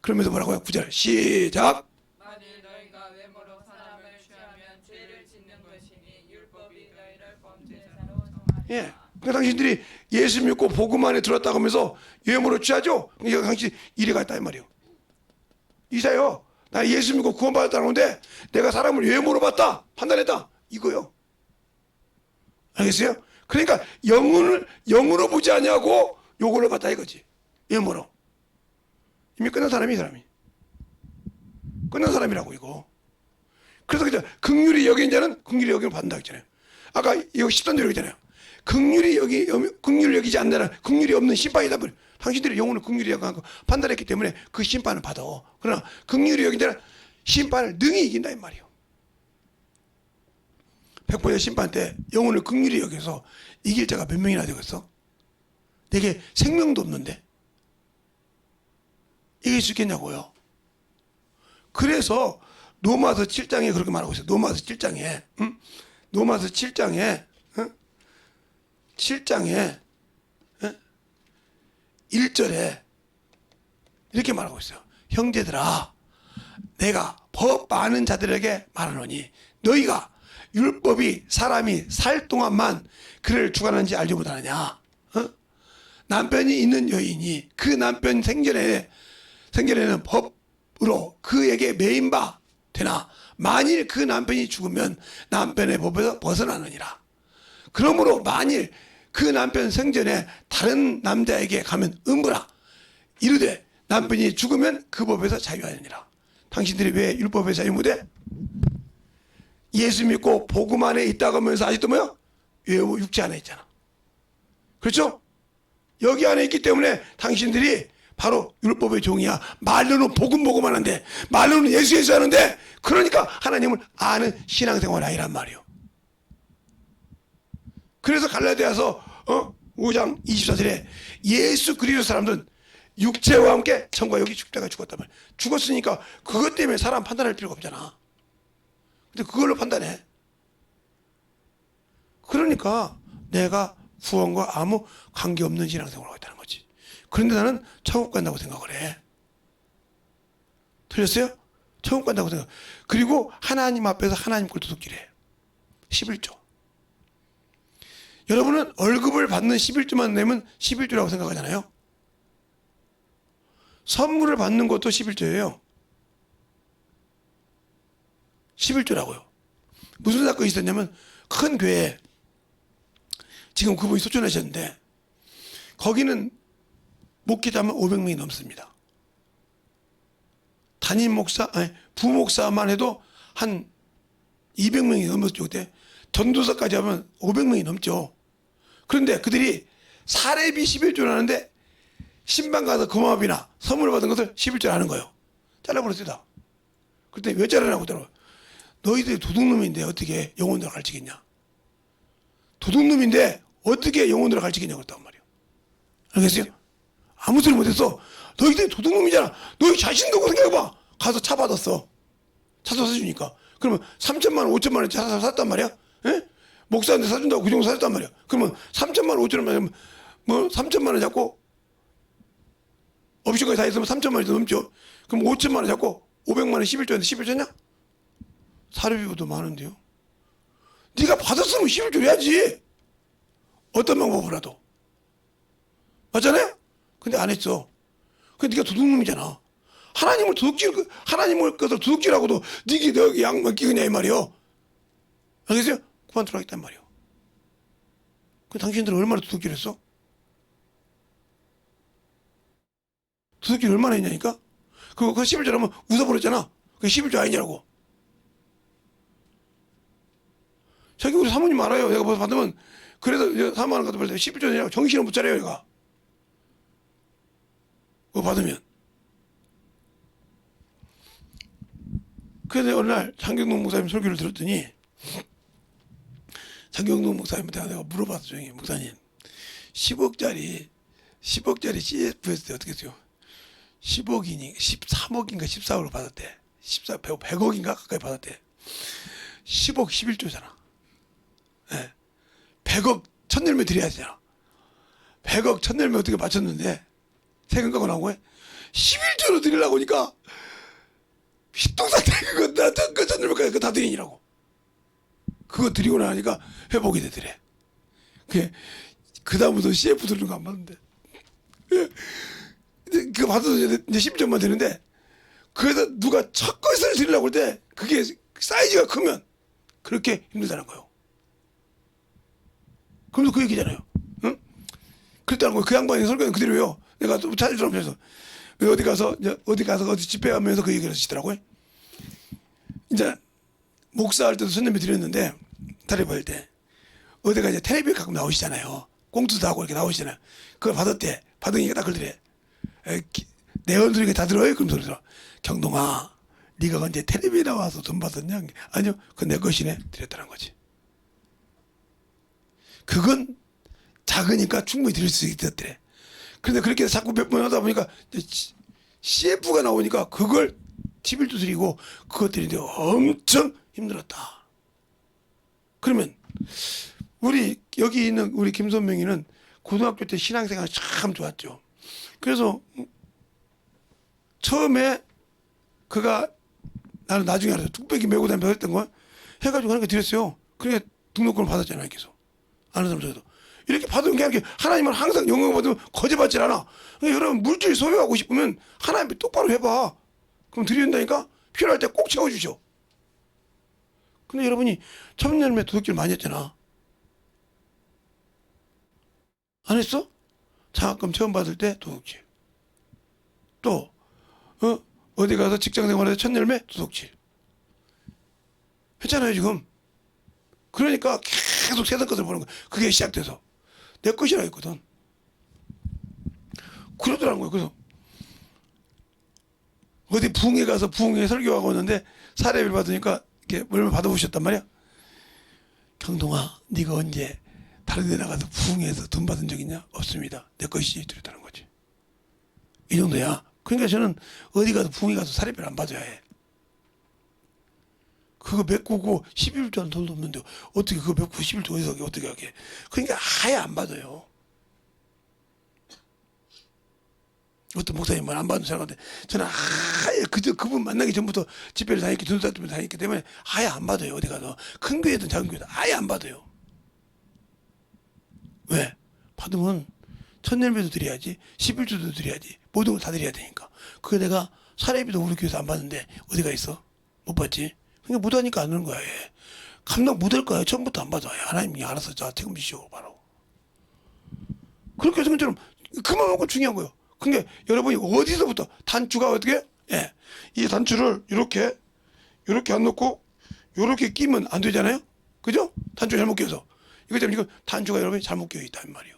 그러면서 뭐라고요? 9절 시작. 만일 너희가 외모로 사람을 취하면 죄를 짓는 것이니 율법이 너희를 범죄자로 정하리라. 예. 그러니까 당신들이 예수 믿고 복음 안에 들었다고 하면서 외모로 취하죠? 그러니까 당신 이래 갔다 이 말이에요. 이사요. 나 예수 믿고 구원받았다는데 내가 사람을 외모로 봤다 판단했다 이거요. 알겠어요? 그러니까 영으로 보지 않냐고 요걸로 봤다 이거지. 외모로. 이미 끝난 사람이 이 사람이. 끝난 사람이라고 이거. 그래서 그죠. 긍휼히 여긴 자는 긍휼히 여기면 받는다 했잖아요. 아까 이거 13절 여기잖아요. 긍휼히 여기지 않는 긍휼이 없는 심판이다. 당신들이 영혼을 긍휼히 여기고 판단했기 때문에 그 심판을 받아. 그러나 긍휼히 여긴 자는 심판을 능히 이긴다 이 말이에요. 백보자 심판 때 영혼을 긍휼히 여기서 이길 자가 몇 명이나 되겠어? 내게 생명도 없는데 이길 수 있겠냐고요. 그래서 로마서 7장에 그렇게 말하고 있어요. 로마서 7장에 로마서 7장에 1절에 이렇게 말하고 있어요. 형제들아 내가 법 많은 자들에게 말하노니 너희가 율법이 사람이 살 동안만 그를 주관하는지 알지 못하느냐. 남편이 있는 여인이 그 남편 생전에는 법으로 그에게 매인 바 되나 만일 그 남편이 죽으면 남편의 법에서 벗어나느니라. 그러므로 만일 그 남편 생전에 다른 남자에게 가면 음부라. 이르되 남편이 죽으면 그 법에서 자유하느니라. 당신들이 왜 율법에서 자유 못해? 예수 믿고 복음 안에 있다고 하면서 아직도 뭐야? 외모 육체 안에 있잖아. 그렇죠? 여기 안에 있기 때문에 당신들이 바로 율법의 종이야. 말로는 복음 하는데 말로는 예수 하는데 그러니까 하나님을 아는 신앙생활 아니란 말이에요. 그래서 갈라디아서 5장 24절에 예수 그리스도 사람들은 육체와 함께 천과 여기 죽다가 죽었단 말이야. 죽었으니까 그것 때문에 사람 판단할 필요가 없잖아. 근데 그걸로 판단해. 그러니까 내가 구원과 아무 관계없는 신앙생활을 하고 있다는 거지. 그런데 나는 천국 간다고 생각을 해. 틀렸어요? 천국 간다고 생각. 그리고 하나님 앞에서 하나님 걸 도둑질해. 11조. 여러분은 월급을 받는 11조만 내면 11조라고 생각하잖아요. 선물을 받는 것도 11조예요. 11조라고요. 무슨 사건이 있었냐면 큰 교회에 지금 그분이 소천하셨는데 거기는 목회자만 500명이 넘습니다. 담임 목사, 부목사만 해도 한 200명이 넘었죠. 그때 전도사까지 하면 500명이 넘죠. 그런데 그들이 사례비 11조를 하는데 신방 가서 금화비나 선물 받은 것을 11조를 하는 거예요. 잘라버렸습니다. 그때 왜 잘라냐고 하더라고요. 너희들이 도둑놈인데 어떻게 영혼들을 가르치겠냐. 도둑놈인데 어떻게 영혼들을 가르치겠냐고 그랬단 말이에요. 알겠어요? 아무 소리 못했어. 너희들이 도둑놈이잖아. 너희 자신도 생각해봐. 가서 차 받았어. 차 사주니까. 그러면 3천만 원, 5천만 원 차 샀단 말이야. 예? 목사한테 사준다고 그 정도 사줬단 말이야. 그러면 3천만 원, 5천만 원, 뭐 3천만 원 잡고 업시까지 다 했으면 3천만 원이 더 넘죠. 그럼 5천만 원 잡고 500만 원 11조인데 11조냐? 사례비보다 많은데요. 네가 받았으면 11조 해야지. 어떤 방법으로라도. 맞잖아요? 근데 안 했어. 근데 네가 도둑놈이잖아. 하나님을 것을 도둑질하고도 네게 너에게 양 맡기겠냐 이 말이요. 알겠어요? 그만두라 했단 말이요. 그 당신들은 얼마나 도둑질했어? 도둑질 얼마나 했냐니까? 그 11조라면 웃어버렸잖아. 그게 11조 아니냐고. 저기 우리 사모님 알아요. 내가 뭐 받으면 그래도 3만 원 갖다 받을 때 11조 되냐고 정신을 못 차려요 얘가. 그거 받으면. 그래서 어느 날 장경동 목사님 설교를 들었더니 장경동 목사님한테 내가 물어봤어. 조용히 목사님 10억짜리 CF였을 때 어떻게 했어요? 10억이니 13억인가 14억을 받았대. 100억인가 가까이 받았대. 10억 11조잖아. 네. 100억 첫 열매 드려야 되잖아. 100억 첫 열매 어떻게 맞췄는데 세금 갖고 나온 거야? 11조로 드리려고 하니까 휘똥사태 그거 첫 열매까지 그거 다 드리니라고. 그거 드리고 나니까 회복이 되더래. 그 다음부터 CF 들는 거 안 받는데. 그거 받아도 이제 11조만 되는데 그래서 누가 첫 것을 드리려고 할 때 그게 사이즈가 크면 그렇게 힘들다는 거예요. 그럼도 그 얘기잖아요. 응? 그랬다는 거예요. 그 양반이 설교는 그대로요. 내가 또 찾아주라면서 어디 가서 어디 집회 가면서 그 얘기를 하시더라고요. 이제 목사할 때도 손님이 드렸는데 다리 보일 때 어디가 이제 텔레비에 가끔 나오시잖아요. 꽁투도 하고 이렇게 나오시잖아요. 그걸 받았대. 받으니까 딱 그러더래. 내 얼굴이 다 들어요? 그럼 소리 들어. 경동아, 네가 언제 텔레비에 나와서 돈 받았냐? 아니요, 그건 내 것이네. 드렸다는 거지. 그건 작으니까 충분히 드릴 수 있었대. 그런데 그렇게 해서 자꾸 몇 번 하다 보니까 CF가 나오니까 그걸 11조 드리고 그것 드리는데 엄청 힘들었다. 그러면 우리 여기 있는 우리 김선명이는 고등학교 때 신앙생활 참 좋았죠. 그래서 처음에 그가 나는 나중에 알았어. 뚝배기 메고 다니면서 했던 거 해가지고 하는 거 드렸어요. 그래 등록금을 받았잖아요. 계속 아는 사람 저도 이렇게 받으면 그냥 이렇게 하나님은 항상 영광 받으면 거짓받질 않아. 그러니까 여러분 물질 소유하고 싶으면 하나님 똑바로 해봐. 그럼 드린다니까 필요할 때 꼭 채워주셔. 근데 여러분이 첫 열매 도둑질 많이 했잖아. 안 했어? 장학금 처음 받을 때 도둑질. 또 어디 가서 직장 생활에서 첫 열매 도둑질. 했잖아요 지금. 그러니까 계속 세상 것을 보는 거야. 그게 시작돼서 내 것이라 했거든. 그러더라는 거예요. 그래서 어디 부흥회 가서 부흥회 설교하고 오는데 사례비를 받으니까 이렇게 얼마 받아보셨단 말이야. 경동아, 네가 언제 다른 데 나가서 부흥회에서 돈 받은 적 있냐? 없습니다. 내 것이지. 드렸다는 거지. 이 정도야. 그러니까 저는 어디 가서 부흥회 가서 사례비를 안 받아야 해. 그거 메꾸고 11조 한 돈도 없는데 어떻게 그거 메꾸고 11조 어디서 어떻게 하게. 그러니까 아예 안 받아요. 어떤 목사님은 안 받는 사람한테 저는 아예 그분 만나기 전부터 집회를 다녔기 전도사님을 다녔기 때문에 아예 안 받아요. 어디 가서 큰 교회든 작은 교회든 아예 안 받아요. 왜? 받으면 첫 열매도 드려야지 11조도 드려야지 모든 걸 다 드려야 되니까. 그게 내가 사례비도 우리 교회에서 안 받는데 어디가 있어? 못 받지. 그러니까 못하니까 안 하는 거야. 얘. 감당 못할 거야. 처음부터 안 받아. 하나님이 알아서 자 책임지시오 바로. 그렇게 해서 것처럼 그만큼 중요한 거예요. 그러니까 여러분이 어디서부터 단추가 어떻게? 예, 이 단추를 이렇게 안 놓고 이렇게 끼면 안 되잖아요. 그죠? 단추 잘못 껴서 이거 때문에 이거 단추가 여러분이 잘못 껴 있단 말이에요.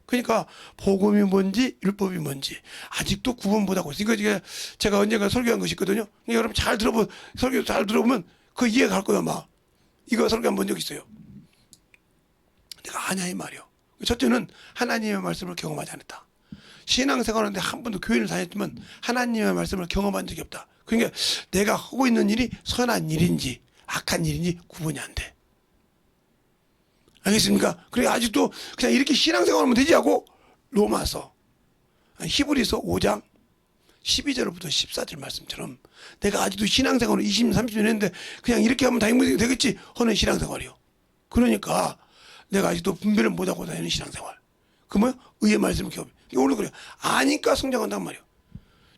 그러니까 복음이 뭔지 율법이 뭔지 아직도 구분 못하고 있어요. 이거 제가 언젠가 설교한 것이 있거든요. 그러니까 여러분 설교 잘 들어보면 그 이해가 갈 거예요. 아마 이거 설교 한 번 적 있어요. 내가 아냐 이 말이요. 첫째는 하나님의 말씀을 경험하지 않았다. 신앙생활하는데 한 번도 교회를 다녔지만 하나님의 말씀을 경험한 적이 없다. 그러니까 내가 하고 있는 일이 선한 일인지 악한 일인지 구분이 안 돼. 알겠습니까? 그러니까 아직도 그냥 이렇게 신앙생활하면 되지 하고 로마서, 히브리서 5장, 12절부터 14절 말씀처럼 내가 아직도 신앙생활을 20년 30년 했는데 그냥 이렇게 하면 다행히 되겠지 하는 신앙생활이요. 그러니까 내가 아직도 분별을 못하고 다니는 신앙생활. 그 뭐야? 의의 말씀을 기억. 오늘 그래요. 아니까 성장한단 말이에요.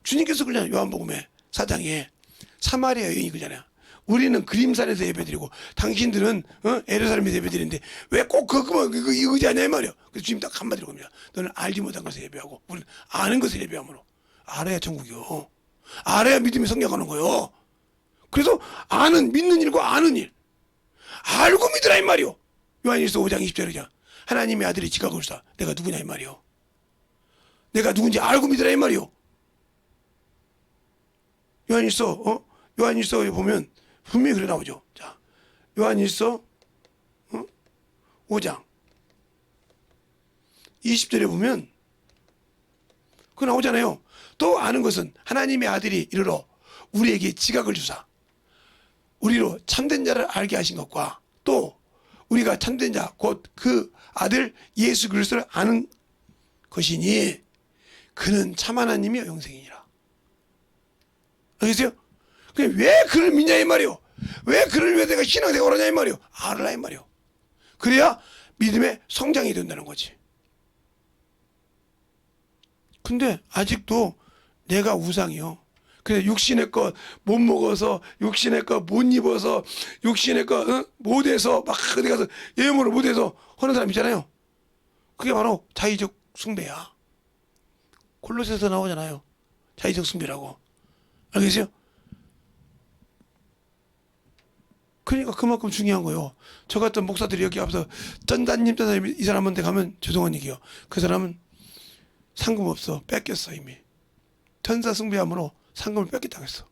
주님께서 그러잖아요. 요한복음에 4장에 사마리아 여인이 그러잖아요. 우리는 그림산에서 예배드리고 당신들은 에르사렘에서 예배드리는데 왜 꼭 그거 의지하냐 이 말이에요. 그래서 주님 딱 한마디로 겁니다. 너는 알지 못한 것을 예배하고 우리는 아는 것을 예배함으로. 알아야 천국이요. 알아야 믿음이 성장하는 거요. 그래서 믿는 일과 아는 일. 알고 믿으라 이 말이요. 요한일서 5장 20절이잖아. 하나님의 아들이 지각을 사. 내가 누구냐 이 말이요. 내가 누군지 알고 믿으라 이 말이요. 요한일서에 보면 분명히 그래 나오죠. 자, 요한일서 5장 20절에 보면 그거 나오잖아요. 또 아는 것은 하나님의 아들이 이르러 우리에게 지각을 주사 우리로 참된 자를 알게 하신 것과 또 우리가 참된 자 곧 그 아들 예수 그리스도를 아는 것이니 그는 참 하나님이여 영생이니라. 알겠어요? 그냥 왜 그를 믿냐 이 말이요. 왜 그를 위해 내가 신앙생활 하냐 이 말이요. 알으라 이 말이요. 그래야 믿음의 성장이 된다는 거지. 근데 아직도 내가 우상이요. 그래 육신의 것 못 먹어서 육신의 것 못 입어서 육신의 것 못해서 막 어디 가서 예물을 못해서 하는 사람 있잖아요. 그게 바로 자의적 숭배야. 골로새서 나오잖아요. 자의적 숭배라고. 알겠어요? 그러니까 그만큼 중요한 거예요. 저 같은 목사들이 여기 앞서 전단님 이 사람한테 가면 죄송한 얘기요. 그 사람은 상금 없어. 뺏겼어 이미. 천사 숭배함으로 상금을 뺏겼다고 했어.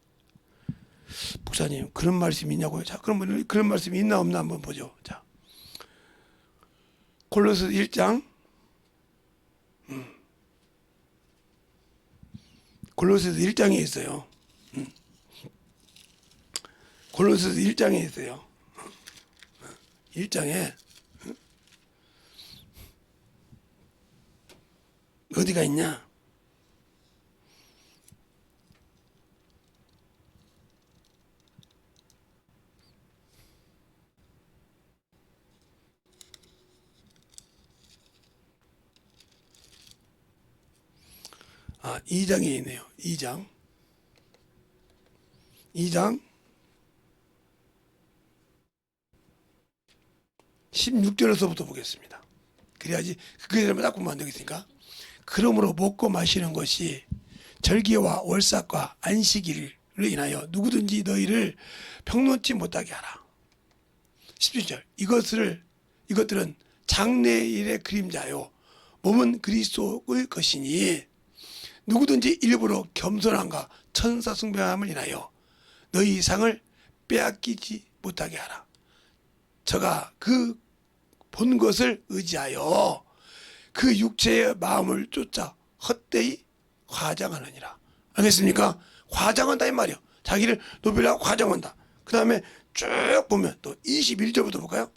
목사님 그런 말씀이 있냐고요. 자 그러면 그런 말씀이 있나 없나 한번 보죠. 자 골로새서 1장 골로새서 1장에 있어요. 골로새서 1장에 있어요. 1장에 어디가 있냐? 아, 2장에 있네요. 2장 16절에서부터 보겠습니다. 그래야지 그게 되면 딱 보면 안 되겠습니까? 그러므로 먹고 마시는 것이 절기와 월삭과 안식일을 인하여 누구든지 너희를 평론치 못하게 하라. 17절 이것들은 장래일의 그림자요 몸은 그리스도의 것이니 누구든지 일부러 겸손함과 천사 숭배함을 인하여 너희 상을 빼앗기지 못하게 하라. 저가 그 본 것을 의지하여 그 육체의 마음을 쫓아 헛되이 과장하느니라. 알겠습니까? 과장한다 이 말이요. 자기를 높이려고 과장한다. 그 다음에 쭉 보면 또 21절부터 볼까요?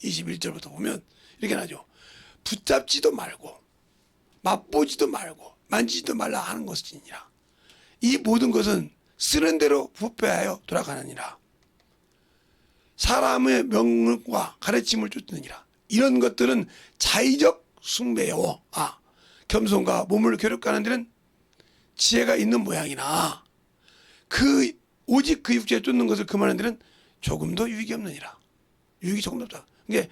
21절부터 보면 이렇게 나죠. 붙잡지도 말고 맛보지도 말고 만지지도 말라 하는 것이니라. 이 모든 것은 쓰는 대로 부패하여 돌아가느니라. 사람의 명령과 가르침을 쫓느니라. 이런 것들은 자의적 숭배요. 겸손과 몸을 괴롭게하는 데는 지혜가 있는 모양이나 오직 그 육체에 쫓는 것을 금하는 데는 조금도 유익이 없느니라. 유익이 조금도 없다. 이게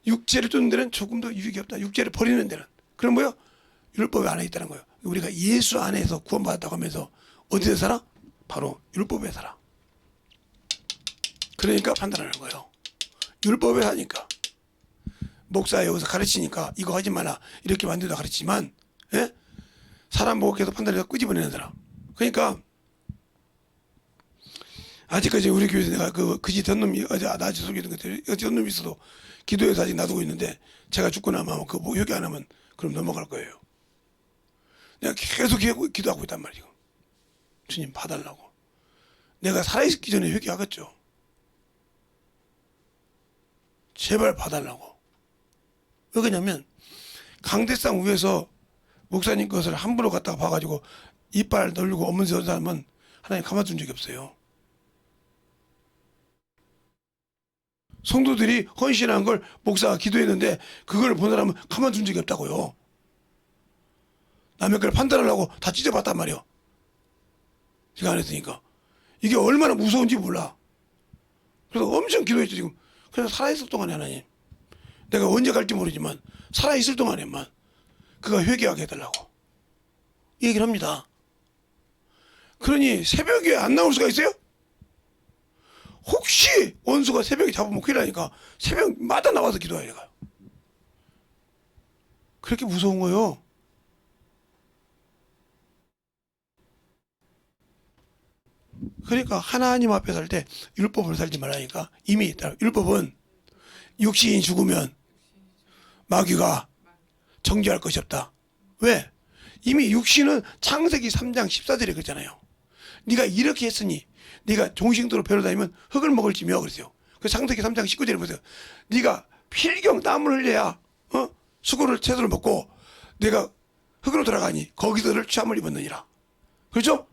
육체를 쫓는 데는 조금도 유익이 없다. 육체를 버리는 데는. 그럼 뭐요? 율법 안에 있다는 거예요. 우리가 예수 안에서 구원받았다고 하면서 어디에 살아? 바로 율법에 살아. 그러니까 판단하는 거예요. 율법에 사니까. 목사 여기서 가르치니까 이거 하지 마라 이렇게 만들다 가르치지만 사람 보고 계속 판단해서 끄집어내는 사람. 그러니까 아직까지 우리 교회에서 내가 그지 된 놈이 낮에 속이는 것들 어찌 된 놈이 있어도 기도해서 아직 놔두고 있는데 제가 죽고 나면 그거 회개 안 하면 그럼 넘어갈 거예요. 내가 계속 기도하고 있단 말이에요. 주님 봐달라고. 내가 살아있기 전에 회개하겠죠. 제발 봐달라고. 왜 그러냐면 강대상 위에서 목사님 것을 함부로 갖다가 봐가지고 이빨 놀리고 업문 세운 사람은 하나님 가만 둔 적이 없어요. 성도들이 헌신한 걸 목사가 기도했는데 그걸 본 사람은 가만 둔 적이 없다고요. 남의 걸 판단하려고 다 찢어봤단 말이요. 제가 안 했으니까. 이게 얼마나 무서운지 몰라. 그래서 엄청 기도했죠 지금. 그래서 살아있을 동안에 하나님, 내가 언제 갈지 모르지만 살아있을 동안에만 그가 회개하게 해달라고 이 얘기를 합니다. 그러니 새벽에 안 나올 수가 있어요? 혹시 원수가 새벽에 잡으면 큰일 나니까 새벽마다 나와서 기도해야 돼요. 그렇게 무서운 거예요. 그러니까 하나님 앞에 살 때 율법으로 살지 말라니까. 이미 율법은 육신이 죽으면 마귀가 정죄할 것이 없다. 왜? 이미 육신은 창세기 3장 14절에 그랬잖아요. 네가 이렇게 했으니 네가 종식도로 배로 다니면 흙을 먹을지며 그랬어요. 그 창세기 3장 19절에 보세요. 네가 필경 땀을 흘려야 수고를 채소를 먹고 내가 흙으로 돌아가니 거기서를 취함을 입었느니라. 그렇죠?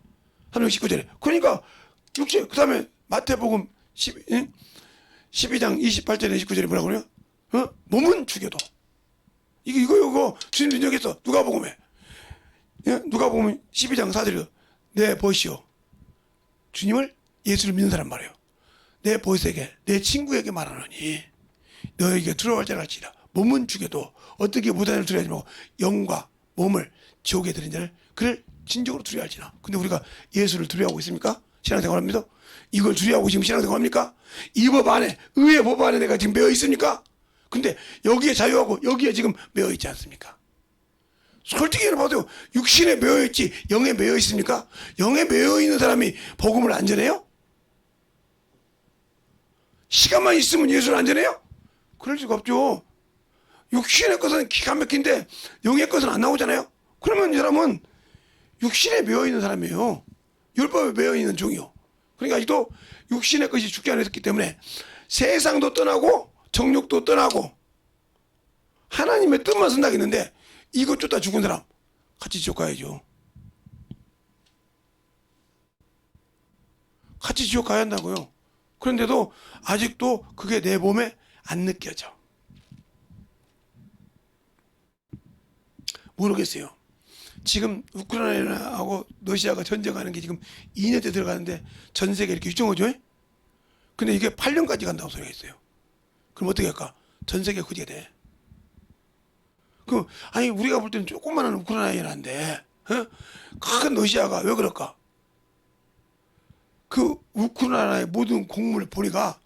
3장 19절에. 그러니까 육신, 그 다음에 마태복음 12장 28절에 29절에 뭐라고 그래요? 몸은 죽여도. 이거 주님 인정했어. 누가복음에. 누가복음 12장 4절에 내 보시오. 주님을 예수를 믿는 사람 말이에요. 내 보스에게 내 친구에게 말하노니 너에게 두려워할 줄 알지라. 몸은 죽여도 어떻게 무단을 두려워하지 말고 영과 몸을 지옥에 들인 자를 그를 진정으로 두려워할지나. 근데 우리가 예수를 두려워하고 있습니까? 신앙생활합니다. 이걸 두려워하고 지금 신앙생활합니까? 이 법 안에, 의의 법 안에 내가 지금 매여 있습니까? 근데 여기에 자유하고 여기에 지금 매여 있지 않습니까? 솔직히 봐도 육신에 매여 있지 영에 매여 있습니까? 영에 매여 있는 사람이 복음을 안 전해요? 시간만 있으면 예수를 안 전해요? 그럴 수가 없죠. 육신의 것은 기가 막힌데 영의 것은 안 나오잖아요. 그러면 이 사람은 육신에 매여 있는 사람이에요. 율법에 매여 있는 종이요. 그러니까 아직도 육신의 것이 죽지 않았기 때문에 세상도 떠나고 정욕도 떠나고 하나님의 뜻만 쓴다겠는데 이것 쫓다 죽은 사람 같이 지옥 가야죠. 같이 지옥 가야 한다고요. 그런데도 아직도 그게 내 몸에 안 느껴져. 모르겠어요. 지금 우크라이나하고 러시아가 전쟁하는 게 지금 2년째 들어가는데 전 세계 이렇게 유정하죠? 근데 이게 8년까지 간다고 소리가 있어요. 그럼 어떻게 할까? 전 세계가 커지게 돼. 아니 우리가 볼 때는 조그마한 우크라이나인데 큰 러시아가 왜 그럴까? 그 우크라이나의 모든 곡물 보니까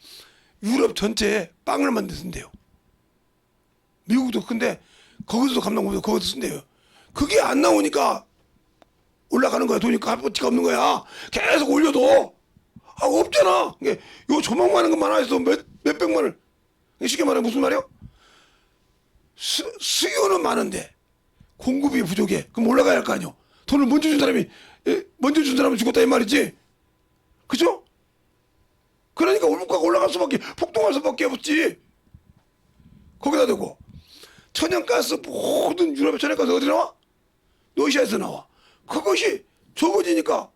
유럽 전체에 빵을 만들어 쓴대요. 미국도 근데 거기서도 감당 못해서 거기서 쓴대요. 그게 안 나오니까 올라가는 거야. 돈이 값어치가 없는 거야. 계속 올려도 없잖아. 이게 요 조망만한 것만 해서 몇백만 원. 쉽게 말하면 무슨 말이야? 수요는 많은데 공급이 부족해. 그럼 올라가야 할 거 아니야. 돈을 먼저 준 사람은 죽었다 이 말이지. 그죠? 그러니까 물가가 올라갈 수밖에, 폭등할 수밖에 없지. 거기다 대고 천연가스, 모든 유럽의 천연가스 어디 나와? 러시아에서 나와. 그것이 적어지니까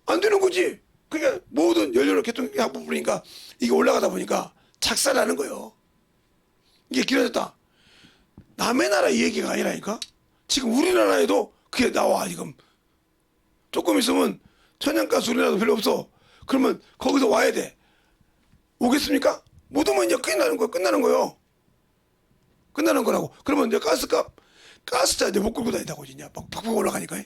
안 되는 거지. 그러니까 모든 연료를 개통하고 부르니까 이게 올라가다 보니까 착살하는 거예요. 이게 길어졌다. 남의 나라 얘기가 아니라니까. 지금 우리나라에도 그게 나와. 지금 조금 있으면 천연가스 우리나라도 별로 없어. 그러면 거기서 와야 돼. 오겠습니까? 못 오면 이제 끝나는 거예요. 끝나는 거라고. 그러면 이제 가스차 이제 못 끌고 다닌다고 이제 막 팍팍 올라가니까.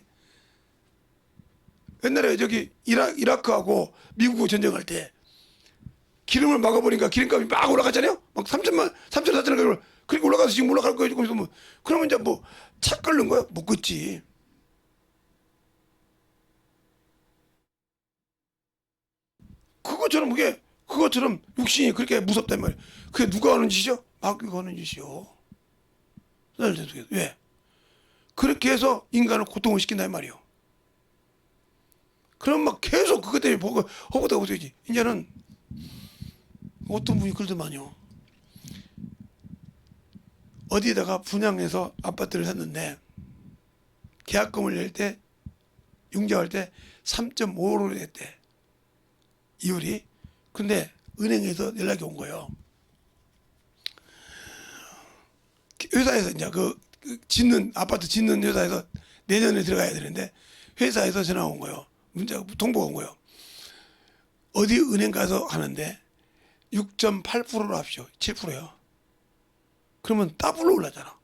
옛날에 저기 이라크하고 미국 전쟁할 때 기름을 막아보니까 기름값이 막 올라갔잖아요. 막 3천 4천원 그렇게 올라가서 지금 올라갈 거예요. 조금 있으면. 그러면 이제 뭐 차 끓는 거야? 못 끓지. 그것처럼 육신이 그렇게 무섭단 말이에요. 그게 누가 하는 짓이죠? 마귀가 하는 짓이요. 왜? 그렇게 해서 인간을 고통을 시킨단 말이에요. 그럼 막 계속 그것 때문에 허구다고 되지. 이제는 어떤 분이 그러더만요. 어디에다가 분양해서 아파트를 샀는데 계약금을 낼 때 융자할 때 3.5로 됐대. 이율이. 근데 은행에서 연락이 온 거예요. 회사에서 이제 짓는 아파트 짓는 회사에서 내년에 들어가야 되는데 회사에서 전화 온 거예요. 문자 통보가 온 거예요. 어디 은행 가서 하는데 6.8%로 합시오. 7%요. 그러면 더블로 올라잖아.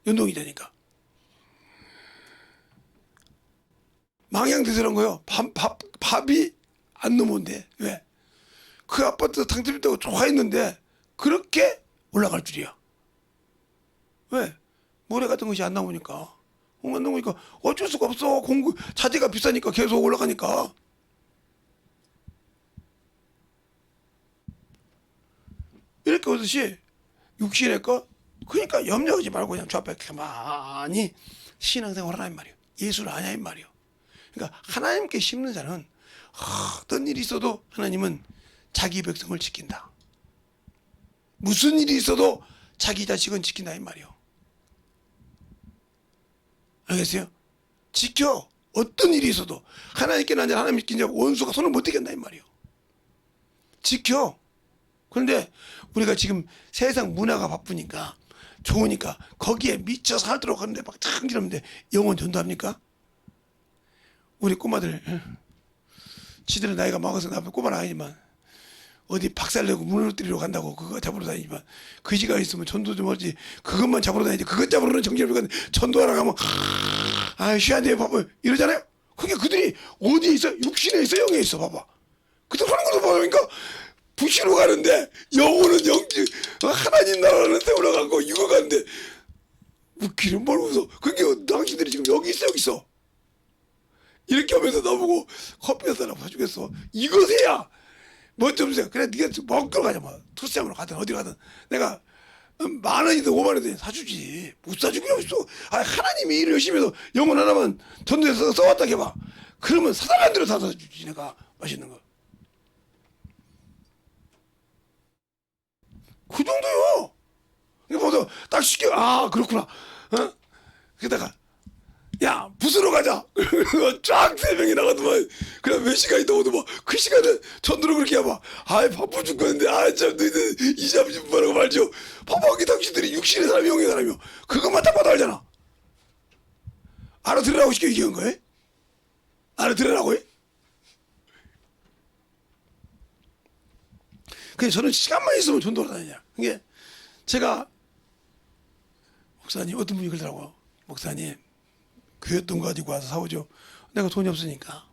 연동이 되니까. 망양대설한 거예요. 밥이 안 넘어온대. 왜? 그 아파트 당첨됐다고 좋아했는데 그렇게 올라갈 줄이야. 왜? 모래 같은 것이 안 나오니까. 안 나오니까 어쩔 수가 없어. 자재가 비싸니까 계속 올라가니까. 이렇게 오듯이 육신의 것, 그러니까 염려하지 말고 그냥 저 앞에 가만히 신앙생활 하라 이 말이에요. 예수를 아냐 이 말이에요. 그러니까 하나님께 심는 자는 어떤 일이 있어도 하나님은 자기 백성을 지킨다. 무슨 일이 있어도 자기 자식은 지킨다 이 말이에요. 알겠어요? 지켜. 어떤 일이 있어도 하나님께 난 자는 하나님 지킨 자 원수가 손을 못 대겠다 이 말이에요. 지켜. 그런데 우리가 지금 세상 문화가 바쁘니까 좋으니까 거기에 미쳐 살도록 하는데 막 이러는데 영혼 전도합니까? 우리 꼬마들, 지들은 나이가 먹어서 나쁜 꼬마는 아니지만 어디 박살내고 무너뜨리러 간다고 그거 잡으러 다니지만 그지가 있으면 전도 좀 하지. 그것만 잡으러 다니지. 그것 잡으러는 정신없이 전도하러 가면 쉬한데 봐봐 이러잖아요. 그게 그들이 어디에 있어? 육신에 있어? 영에 있어? 봐봐. 그들 하는 것도 보니까 부시로 가는데 영혼은 영지 하나님 나라는 데 올라가고 육어가는데 웃기는 뭘 웃어. 그게 당신들이 지금 여기 있어 여기 있어. 이렇게 하면서 나보고 커피 한 잔 사주겠어. 이것이야. 뭐 좀 세. 그래 네가 먹으러 가자 뭐. 투스장으로 가든 어디 가든 내가 10,000원이든 50,000원이든 사주지. 못 사주기 없어. 하나님이 일을 열심히 해서 영혼 하나만 전도해서 써왔다 해봐. 그러면 사달란 대로 사주지 내가 맛있는 거. 그 정도요. 그래서 딱 시켜. 그렇구나. 그러다가 야 부스러 가자. 쫙 3명이 나가더만. 그래 몇 시간이 넘어도 그 시간에 전도를 그렇게 해봐. 바빠 죽겠는데 참 너희들 20-30분 하고 말죠. 바빠하기 당신들이 육신의 사람이 영의 사람이요. 그것만 딱 봐도 알잖아. 알아들으라고 시켜 얘기한 거예요? 알아들으라고 해? 그래서 저는 시간만 있으면 전도를 다니냐. 이게 제가 목사님 어떤 분이 그러더라고요. 목사님 교회 돈 가지고 와서 사오죠. 내가 돈이 없으니까.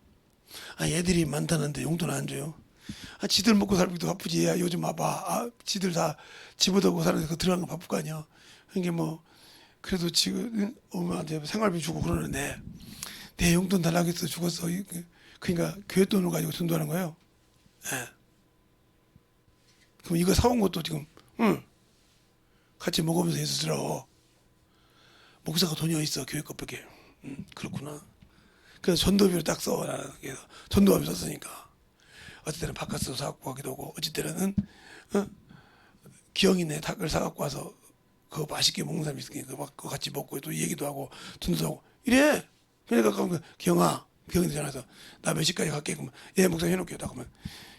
애들이 많다는데 용돈 안 줘요. 지들 먹고 살기도 바쁘지. 요즘 와봐. 지들 다 집어들고 사는데 그 들어가는 거 바쁠 거 아니야. 이게 뭐 그래도 지금 엄마한테 생활비 주고 그러는데 내 용돈 달라고 해서 죽었어. 그러니까 교회 돈을 가지고 전도하는 거예요. 예. 그럼 이거 사온 것도 지금 같이 먹으면서 예수 들어. 목사가 돈이 어딨어 교회 것밖에. 그렇구나. 그래서 전도비를 딱 써. 그래서 전도비 썼으니까 어찌 때는 바카스도 사갖고 가기도 하고 어찌 때는 기영이네 닭을 사갖고 와서 그거 맛있게 먹는 사람이 있으니까 그거 같이 먹고 또 얘기도 하고 전도도 하고 이래. 그러니까 기영아 기영이 전화해서 나 몇 시까지 갈게. 그러면 목사님 해놓을게요. 그러면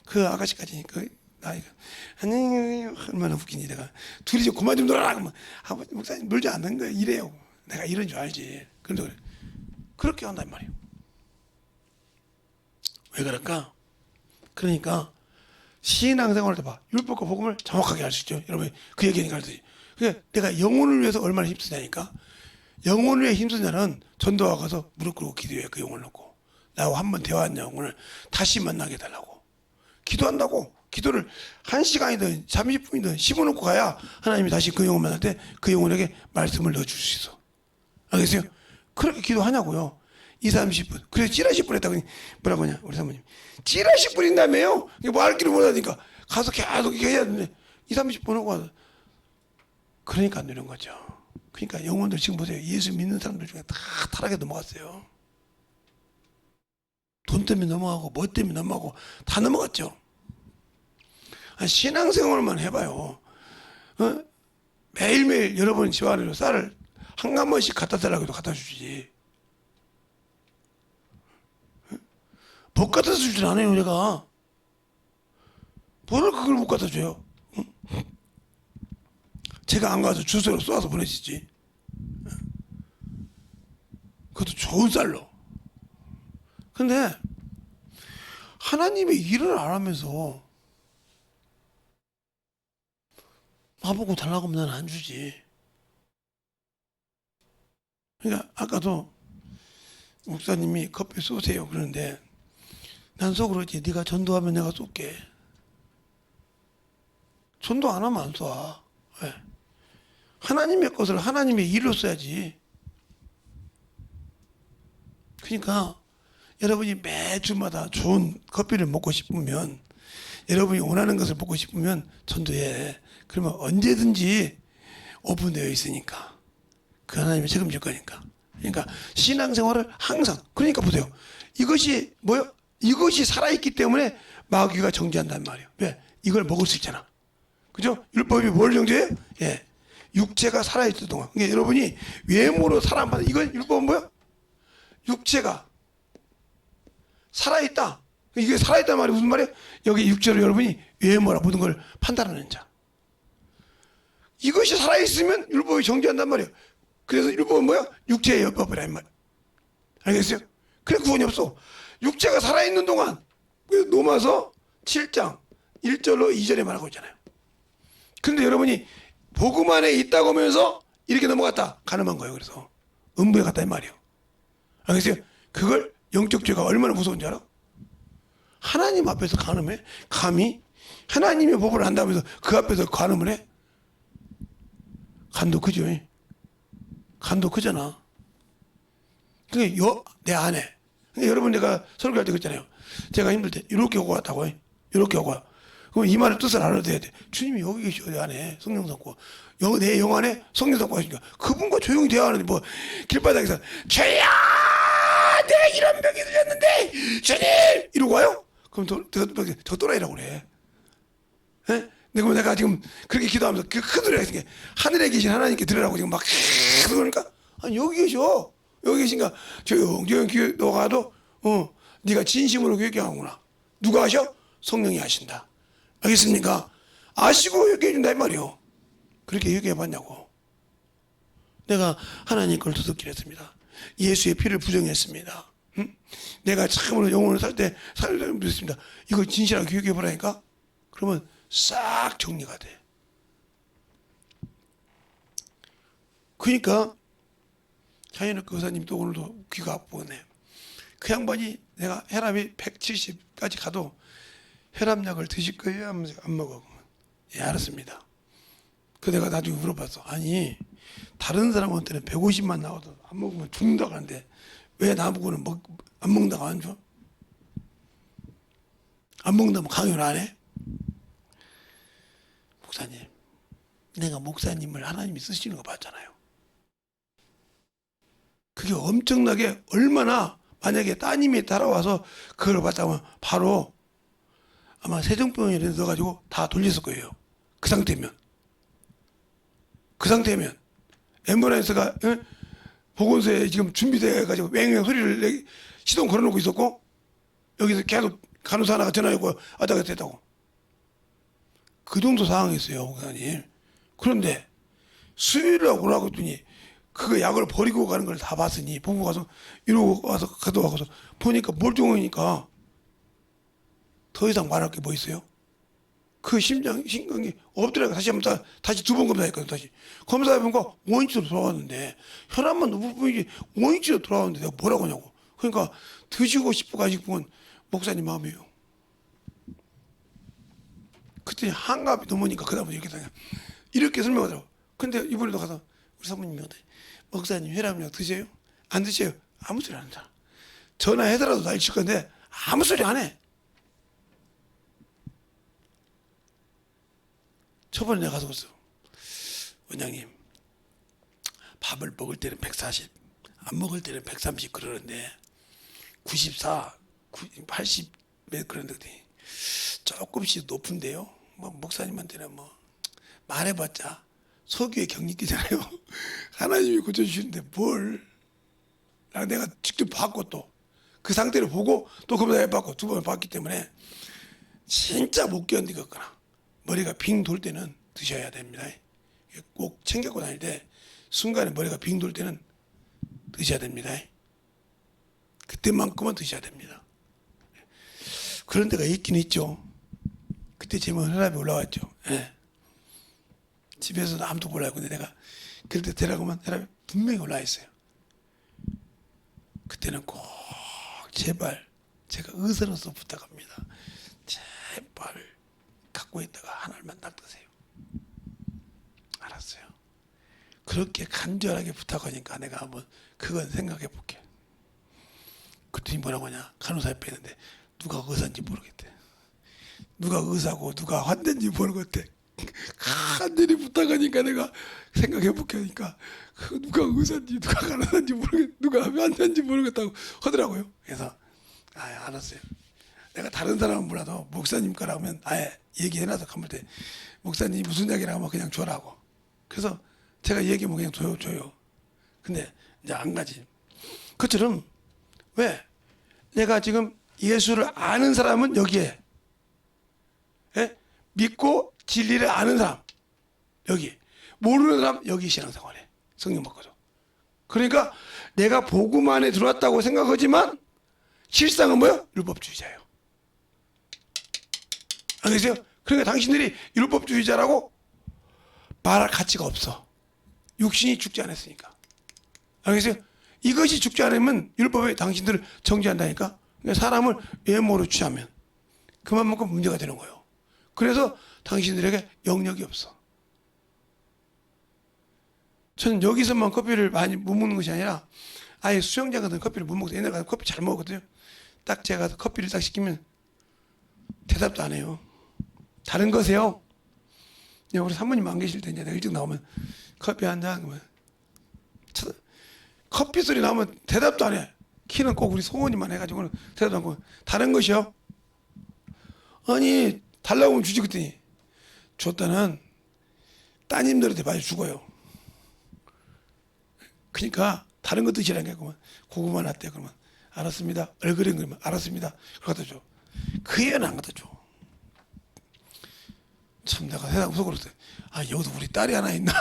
그 아가씨까지 나이가 얼마나 웃기니. 내가 둘이 좀 그만 좀 놀아라. 그러면 아버지 목사님 놀지 않는 거야. 이래요. 내가 이런 줄 알지. 그런데 그래. 그렇게 한단 말이에요. 왜 그럴까? 그러니까 신앙생활을 해봐. 율법과 복음을 정확하게 알 수 있죠. 여러분 그 얘기니까 알지. 그러니까 내가 영혼을 위해서 얼마나 힘쓰냐니까. 영혼을 위해 힘쓴 자는 전도와 가서 무릎 꿇고 기도해. 그 영혼을 놓고 나하고 한번 대화한 영혼을 다시 만나게 해달라고 기도한다고. 기도를 1시간이든 30분이든 씹어놓고 가야 하나님이 다시 그 영혼 만날 때 그 영혼에게 말씀을 넣어줄 수 있어. 알겠어요? 그렇게 기도하냐고요. 20-30분. 그래 찌라시 뿌렸다고. 뭐라고 하냐 우리 사모님. 찌라시 뿌린다며요. 뭐 알기를 못하니까 가서 계속 해야 되는데 20-30분 하고 와서. 그러니까 안 되는 거죠. 그러니까 영혼들 지금 보세요. 예수 믿는 사람들 중에 다 타락에 넘어갔어요. 돈 때문에 넘어가고 뭐 때문에 넘어가고 다 넘어갔죠. 신앙생활만 해봐요. 매일매일 여러분 집안으로 쌀을 한 가마씩 갖다 달라고 해도 갖다 주지. 못 갖다 주진 않아요. 내가 뭐를 그걸 못 갖다 줘요? 응? 제가 안 가서 주소로 쏴서 보내시지. 그것도 좋은 쌀로. 근데 하나님의 일을 안 하면서 나보고 달라고 하면 난 안 주지. 그러니까 아까도 목사님이 커피 쏘세요 그러는데 난 속으로 이제 네가 전도하면 내가 쏠게. 전도 안 하면 안 쏴. 왜? 하나님의 것을 하나님의 일로 써야지. 그러니까 여러분이 매주마다 좋은 커피를 먹고 싶으면, 여러분이 원하는 것을 먹고 싶으면 전도해. 그러면 언제든지 오픈되어 있으니까 그 하나님이 책임질 거니까. 그러니까 신앙생활을 항상, 그러니까 보세요. 이것이 뭐요? 이것이 살아있기 때문에 마귀가 정죄한단 말이에요. 왜? 이걸 먹을 수 있잖아. 그죠? 율법이 뭘 정죄해요? 예. 육체가 살아있을 동안. 그러니까 여러분이 외모로 사람마다, 이건 율법은 뭐야? 육체가 살아있다. 이게 살아있단 말이 무슨 말이에요? 여기 육체로 여러분이 외모라 모든 걸 판단하는 자. 이것이 살아있으면 율법이 정죄한단 말이에요. 그래서 율법은 뭐야? 육체의 율법이라 이 말. 알겠어요? 그래 구원이 없어. 육체가 살아있는 동안. 그래서 로마서 7장 1절로 2절에 말하고 있잖아요. 근데 여러분이 복음 안에 있다고 하면서 이렇게 넘어갔다. 가늠한 거예요. 그래서 음부에 갔다 이 말이에요. 알겠어요? 그걸 영적 죄가 얼마나 무서운지 알아? 하나님 앞에서 간음해? 감히 하나님의 법을 안다면서 그 앞에서 간음을 해? 간도 크죠. 간도 크잖아. 그게 내 안에. 여러분 내가 설교할 때 그랬잖아요. 제가 힘들 때 이렇게 오고 왔다고 해. 이렇게 오고 와. 그럼 이 말의 뜻을 알아야 돼. 주님이 여기 계시오. 내 안에 성령 담고 내 영 안에 성령 담고 하시니까 그분과 조용히 대화하는데 뭐 길바닥에서 죄야 내가 이런 병이 들렸는데 주님 이러고 와요? 그럼 저 또라이라고 그래. 예? 내가 지금 그렇게 기도하면서 그 큰 소리가 있으니까 하늘에 계신 하나님께 들으라고 지금 막 그러니까 아니 여기 계셔. 여기 계신가 조용조용 기도가도 네가 진심으로 회개하구나. 누가 하셔? 성령이 하신다. 알겠습니까? 아시고 회개해 준다 이 말이요. 그렇게 회개해 봤냐고. 내가 하나님 걸 도둑질 했습니다. 예수의 피를 부정했습니다. 응? 내가 참으로 영혼을 살 때 믿었습니다. 이거 진실하게 회개해 보라니까. 그러면 싹 정리가 돼. 그러니까 장현욱 교사님 또 오늘도 귀가 아프네. 그 양반이 내가 혈압이 170까지 가도 혈압약을 드실 거예요? 하면서 안 먹어. 예, 알았습니다. 그 내가 나중에 물어봤어. 아니 다른 사람한테는 150만 나와도 안 먹으면 죽는다고 하는데 왜 나보고는 안 먹는다고 안 줘? 안 먹는다면 강요를 안 해? 목사님, 내가 목사님을 하나님이 쓰시는 거 봤잖아요. 그게 엄청나게 얼마나, 만약에 따님이 따라와서 그걸 봤다면 바로 아마 세정병원에 넣어가지고 다 돌렸을 거예요. 그 상태면 앰뷸런스가 보건소에 지금 준비돼가지고 왱왱 소리를 시동 걸어놓고 있었고 여기서 계속 간호사 하나가 전화하고 왔다 갔다 했다고. 그 정도 상황이었어요, 목사님. 그런데 수요일이라고 오라고 했더니 그 약을 버리고 가는 걸 다 봤으니 보고 가서 이러고 와서 가져와서 보니까 멀쩡하니까 더 이상 말할 게 뭐 있어요? 그 심장이 엎드려가 다시 두 번 검사했거든. 다시 검사해보니까 원위치로 돌아왔는데 혈압만 높을 뿐이지 원위치로 돌아왔는데 내가 뭐라고 하냐고. 그러니까 드시고 싶고 가시고 목사님 마음이에요. 그때 한갑이 넘으니까 그다음에 이렇게 설명하더라고. 근데 이번에도 가서 우리 사모님이 목사님 혈압약 드세요? 안 드세요? 아무 소리 안 한다. 전화해서라도 날 칠 건데 아무 소리 안 해. 저번에 내가 가서 그랬어. 원장님 밥을 먹을 때는 140, 안 먹을 때는 130 그러는데 94, 80 그러는데 조금씩 높은데요. 뭐 목사님한테는 뭐 말해봤자 석유의 경리기잖아요. 하나님이 고쳐주시는데 뭘? 내가 직접 봤고 또 그 상태를 보고 또 검사 해봤고 2번 봤기 때문에 진짜 못 견디겠거나 머리가 빙 돌 때는 드셔야 됩니다. 꼭 챙겨고 다닐 때 순간에 머리가 빙 돌 때는 드셔야 됩니다. 그때만큼은 드셔야 됩니다. 그런 데가 있긴 있죠. 그때 제목 혈압이 올라왔죠. 예. 집에서도 아무도 몰라요. 근데 내가 그럴 때 데려가면 혈압이 분명히 올라 있어요. 그때는 꼭 제발 제가 의사로서 부탁합니다. 제발 갖고 있다가 하나만 딱 드세요. 알았어요. 그렇게 간절하게 부탁하니까 내가 한번 그건 생각해 볼게. 그랬더니 뭐라고 하냐. 간호사 옆에 있는데 누가 의사인지 모르겠대. 누가 의사고 누가 환자인지 모르겠대. 간절히 부탁하니까 내가 생각해 볼게 하니까 누가 의사인지 누가 간호사인지 모르겠, 누가 환자인지 모르겠다고 하더라고요. 그래서 알았어요. 내가 다른 사람은 몰라도 목사님 거라고 하면 아예 얘기해놔서 가볼 때 목사님 무슨 약이라고 하면 그냥 줘라고. 그래서 제가 얘기하면 그냥 줘요. 근데 이제 안 가지. 그처럼 왜 내가 지금 예수를 아는 사람은 여기에, 예? 믿고 진리를 아는 사람 여기, 모르는 사람 여기 신앙생활에 성령 받거든. 그러니까 내가 복음 안에 들어왔다고 생각하지만 실상은 뭐야? 율법주의자예요. 알겠어요? 그러니까 당신들이 율법주의자라고 말할 가치가 없어. 육신이 죽지 않았으니까. 알겠어요? 이것이 죽지 않으면 율법에 당신들을 정죄한다니까. 그러니까 사람을 외모로 취하면 그만큼 문제가 되는 거예요. 그래서 당신들에게 영역이 없어. 저는 여기서만 커피를 많이 못 먹는 것이 아니라 아예 수영장 같은 커피를 못 먹어요. 옛날에 커피 잘 먹었거든요. 딱 제가 가서 커피를 딱 시키면 대답도 안 해요. 다른 거세요? 우리 사모님 안 계실 때 이제 내가 일찍 나오면 커피 한 잔 그러면 커피 소리 나오면 대답도 안 해. 키는 꼭 우리 소원이만 해가지고는 대답도 안 하고 다른 것이요? 아니 달라고 하면 주지 그랬더니 줬다는 따님들한테 많이 죽어요. 그러니까 다른 거 드시라는 게 그러면 고구마 라떼 그러면 알았습니다. 얼그린 그러면 알았습니다. 갖다 줘. 그 애는 안 갖다 줘. 참 내가 세상 속으로 여기도 우리 딸이 하나 있나?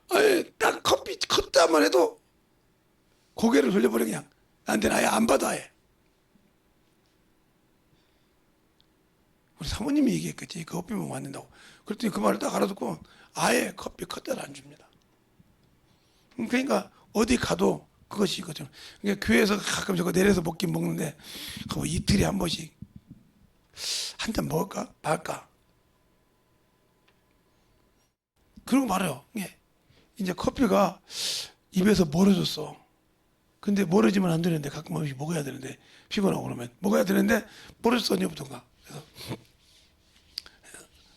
아니 딱 커피 컵다만 해도 고개를 돌려버려 그냥. 나한테는 아예 안 받아 아예. 우리 사모님이 얘기했겠지. 그 커피 먹으면 안 된다고. 그랬더니 그 말을 딱 알아듣고 아예 커피 컵다를 안 줍니다. 그러니까 어디 가도 그것이 이거죠. 그러니까 교회에서 가끔 저거 내려서 먹긴 먹는데 그거 이틀에 한 번씩 한 잔 먹을까 말까. 그러고 말아요. 이제 커피가 입에서 멀어졌어. 근데 멀어지면 안 되는데 가끔 한 번씩 먹어야 되는데 피곤하고 그러면 먹어야 되는데 멀어졌어 언제부턴가. 그래서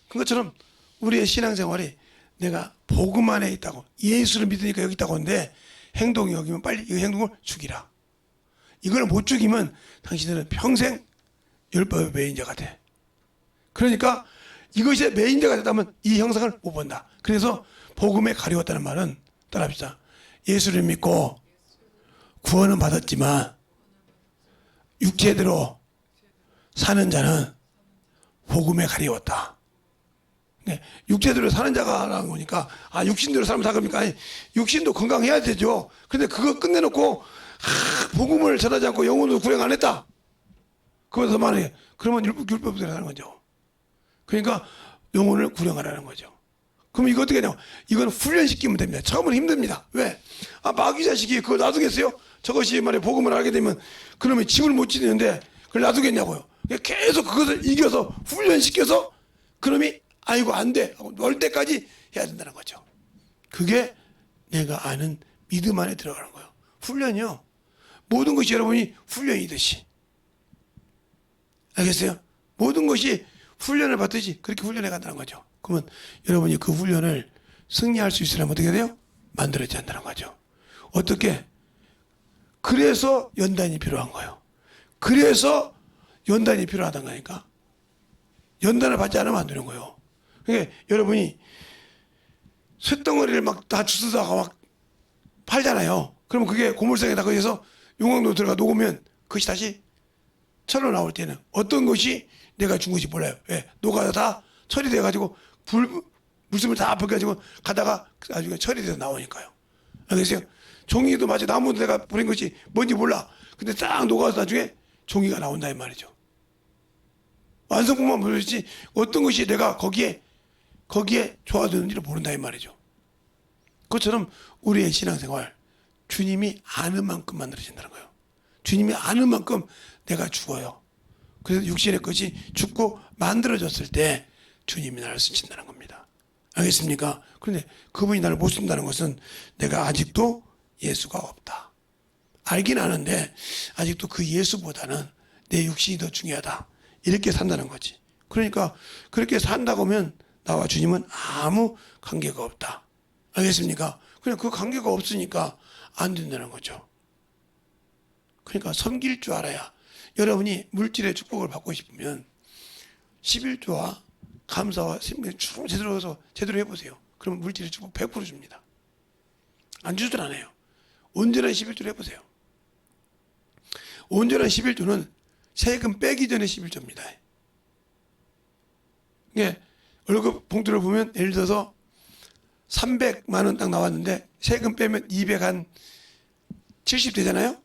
그것처럼 우리의 신앙생활이 내가 복음 안에 있다고 예수를 믿으니까 여기 있다고 하는데 행동이 여기면 빨리 이 행동을 죽이라. 이걸 못 죽이면 당신들은 평생 율법의 매인자가 돼. 그러니까 이것이 매인자가 됐다면 이 형상을 못 본다. 그래서 복음에 가려웠다는 말은 따라합시다. 예수를 믿고 구원은 받았지만 육체대로 사는 자는 복음에 가려웠다. 육체대로 사는 자가라는 거니까 육신대로 살면 다 겁니까? 아니, 육신도 건강해야 되죠. 근데 그거 끝내놓고 복음을 전하지 않고 영혼도 구행 안 했다. 그거서 말해. 그러면 율법대로 사는 거죠. 그러니까 영혼을 구령하라는 거죠. 그럼 이거 어떻게 하냐고. 이건 훈련시키면 됩니다. 처음은 힘듭니다. 왜? 마귀 자식이 그걸 놔두겠어요? 저것이 말해 복음을 알게 되면 그러면 집을 못 지내는데 그걸 놔두겠냐고요. 계속 그것을 이겨서 훈련시켜서 그놈이 아이고 안 돼 하고 놀 때까지 해야 된다는 거죠. 그게 내가 아는 믿음 안에 들어가는 거예요. 훈련이요. 모든 것이 여러분이 훈련이듯이. 알겠어요? 모든 것이 훈련을 받듯이 그렇게 훈련해 간다는 거죠. 그러면 여러분이 그 훈련을 승리할 수 있으려면 어떻게 돼요? 만들어져야 한다는 거죠. 어떻게? 그래서 연단이 필요한 거예요. 그래서 연단이 필요하다는 거니까. 연단을 받지 않으면 안 되는 거예요. 그러니까 여러분이 쇳덩어리를 막 다 주스다가 막 팔잖아요. 그러면 그게 고물상에다 거기서 용광로 들어가 녹으면 그것이 다시 철로 나올 때는 어떤 것이 내가 준 것이 몰라요. 왜? 녹아서 다 처리돼가지고 물숨을 다 벗겨가지고 가다가 나중에 처리돼서 나오니까요. 알겠어요? 종이도 마치 나무도 내가 버린 것이 뭔지 몰라. 근데 딱 녹아서 나중에 종이가 나온다 이 말이죠. 완성품만 보였지 어떤 것이 내가 거기에 좋아지는지를 모른다 이 말이죠. 그것처럼 우리의 신앙생활 주님이 아는 만큼 만들어진다는 거예요. 주님이 아는 만큼 내가 죽어요. 그래서 육신의 것이 죽고 만들어졌을 때 주님이 나를 쓰신다는 겁니다. 알겠습니까? 그런데 그분이 나를 못 쓴다는 것은 내가 아직도 예수가 없다. 알긴 아는데 아직도 그 예수보다는 내 육신이 더 중요하다. 이렇게 산다는 거지. 그러니까 그렇게 산다고 하면 나와 주님은 아무 관계가 없다. 알겠습니까? 그냥 그 관계가 없으니까 안 된다는 거죠. 그러니까 섬길 줄 알아야 여러분이 물질의 축복을 받고 싶으면 11조와 감사와 제대로 해서 제대로 해보세요. 그러면 물질의 축복 100% 줍니다. 안 주질 않아요. 온전한 11조를 해보세요. 온전한 11조는 세금 빼기 전에 11조입니다. 이게 월급 봉투를 보면 예를 들어서 300만 원 딱 나왔는데 세금 빼면 270 되잖아요.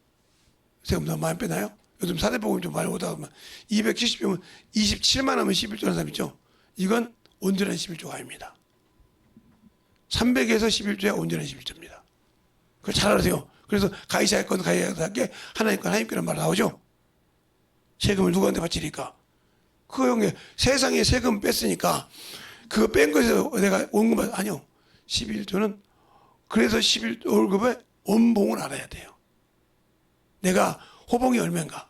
세금 너무 많이 빼나요? 요즘 사대보험 좀 많이 오다 보면 270이면 27만 하면 11조라는 사람 있죠. 이건 온전한 11조가 아닙니다. 300에서 11조야 온전한 11조입니다. 그걸 잘 알아세요. 그래서 가이사의 건 가이사께 하나님 건 하나님께란 말 나오죠. 세금을 누구한테 바치니까. 그거 형님 세상에 세금 뺐으니까 그거 뺀 것에서 내가 원금을 아니요. 11조는 그래서 11월급에 원봉을 알아야 돼요. 내가 호봉이 얼마인가?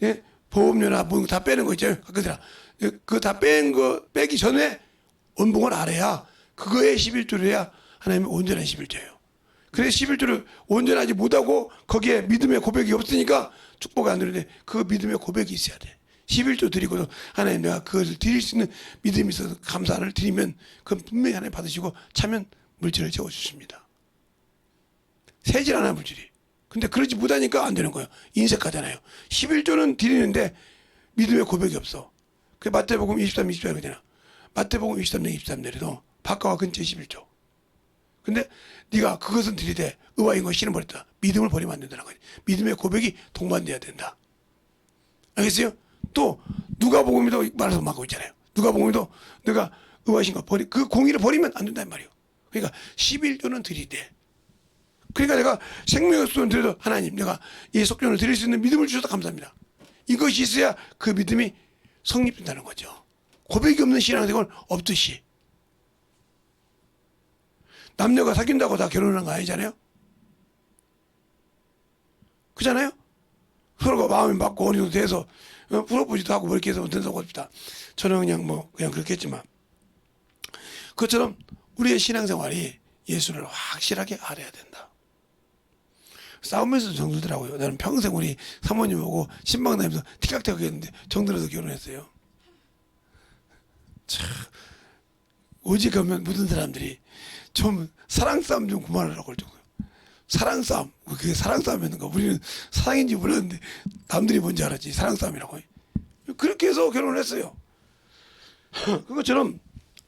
예? 보험료나 뭐 다 빼는 거 있죠. 그들아 그거 다 뺀 거 빼기 전에 원봉을 알아야 그거에 11조를 해야 하나님의 온전한 11조예요. 그래서 11조를 온전하지 못하고 거기에 믿음의 고백이 없으니까 축복이 안 되는데 그 믿음의 고백이 있어야 돼. 11조 드리고도 하나님 내가 그것을 드릴 수 있는 믿음이 있어서 감사를 드리면 그건 분명히 하나님 받으시고 차면 물질을 채워주십니다. 세질 않아요 물질이. 근데 그러지 못하니까 안 되는 거예요. 인색하잖아요. 11조는 드리는데 믿음의 고백이 없어. 그 마태복음 23, 24가 되잖아. 마태복음 23장 23절에도 바깥과 근처에 11조. 근데 네가 그것은 드리되 의와 인과 신을 버렸다. 믿음을 버리면 안 된다는 거지. 믿음의 고백이 동반돼야 된다. 알겠어요? 또 누가복음에도 말해서 막고 있잖아요. 누가복음에도 내가 의와 신과 그 공의를 버리면 안 된단 말이에요. 그러니까 11조는 드리되 그러니까 내가 생명의 속전을 드려도 하나님 내가 이 속전을 드릴 수 있는 믿음을 주셔서 감사합니다. 이것이 있어야 그 믿음이 성립된다는 거죠. 고백이 없는 신앙생활은 없듯이 남녀가 사귄다고 다 결혼한 거 아니잖아요. 그잖아요. 서로가 마음이 맞고 어느 정도 돼서 프로포즈도 하고 뭐 이렇게 해서 된다고 합시다. 저는 그냥 그렇게 했지만 그것처럼 우리의 신앙생활이 예수를 확실하게 알아야 된다. 싸우면서 정들더라고요. 나는 평생 우리 사모님 보고 신방 다니면서 티격태격 했는데 정들어서 결혼했어요. 참 오직 가면 모든 사람들이 좀 사랑싸움 좀 그만하라고 할 정도예요. 사랑싸움. 그게 사랑싸움이었는가. 우리는 사랑인지 몰랐는데 남들이 뭔지 알았지. 사랑싸움이라고. 그렇게 해서 결혼을 했어요. 그것처럼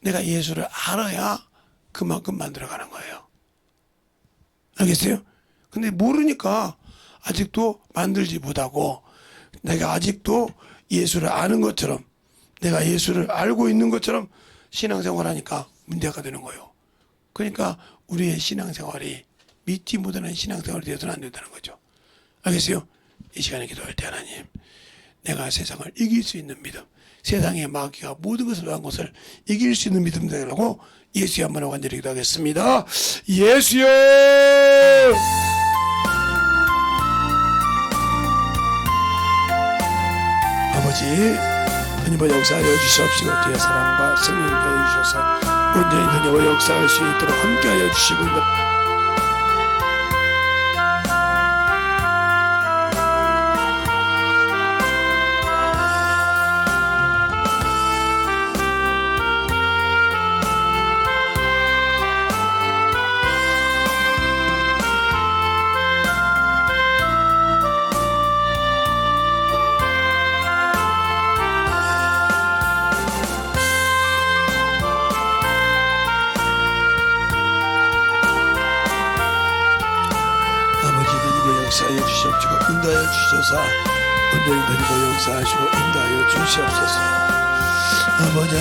내가 예수를 알아야 그만큼 만들어가는 거예요. 알겠어요? 근데 모르니까 아직도 만들지 못하고 내가 아직도 예수를 아는 것처럼 내가 예수를 알고 있는 것처럼 신앙생활 하니까 문제가 되는 거예요. 그러니까 우리의 신앙생활이 믿지 못하는 신앙생활이 되어서는 안 된다는 거죠. 알겠어요? 이 시간에 기도할 때 하나님 내가 세상을 이길 수 있는 믿음 세상의 마귀가 모든 것을 위한 것을 이길 수 있는 믿음 되라고 예수의 한번 간절히 기도하겠습니다. 예수여 아버지 하나님의 역사하여 주시옵시고 주의 사랑과 성령을 하여 주셔서 온전히 하나님의 역사할 수 있도록 함께하여 주시고 역사하여 주시옵시고 인도하여 주셔서 온전히 더디고 역사하시고 인도하여 주시옵소서. 아버지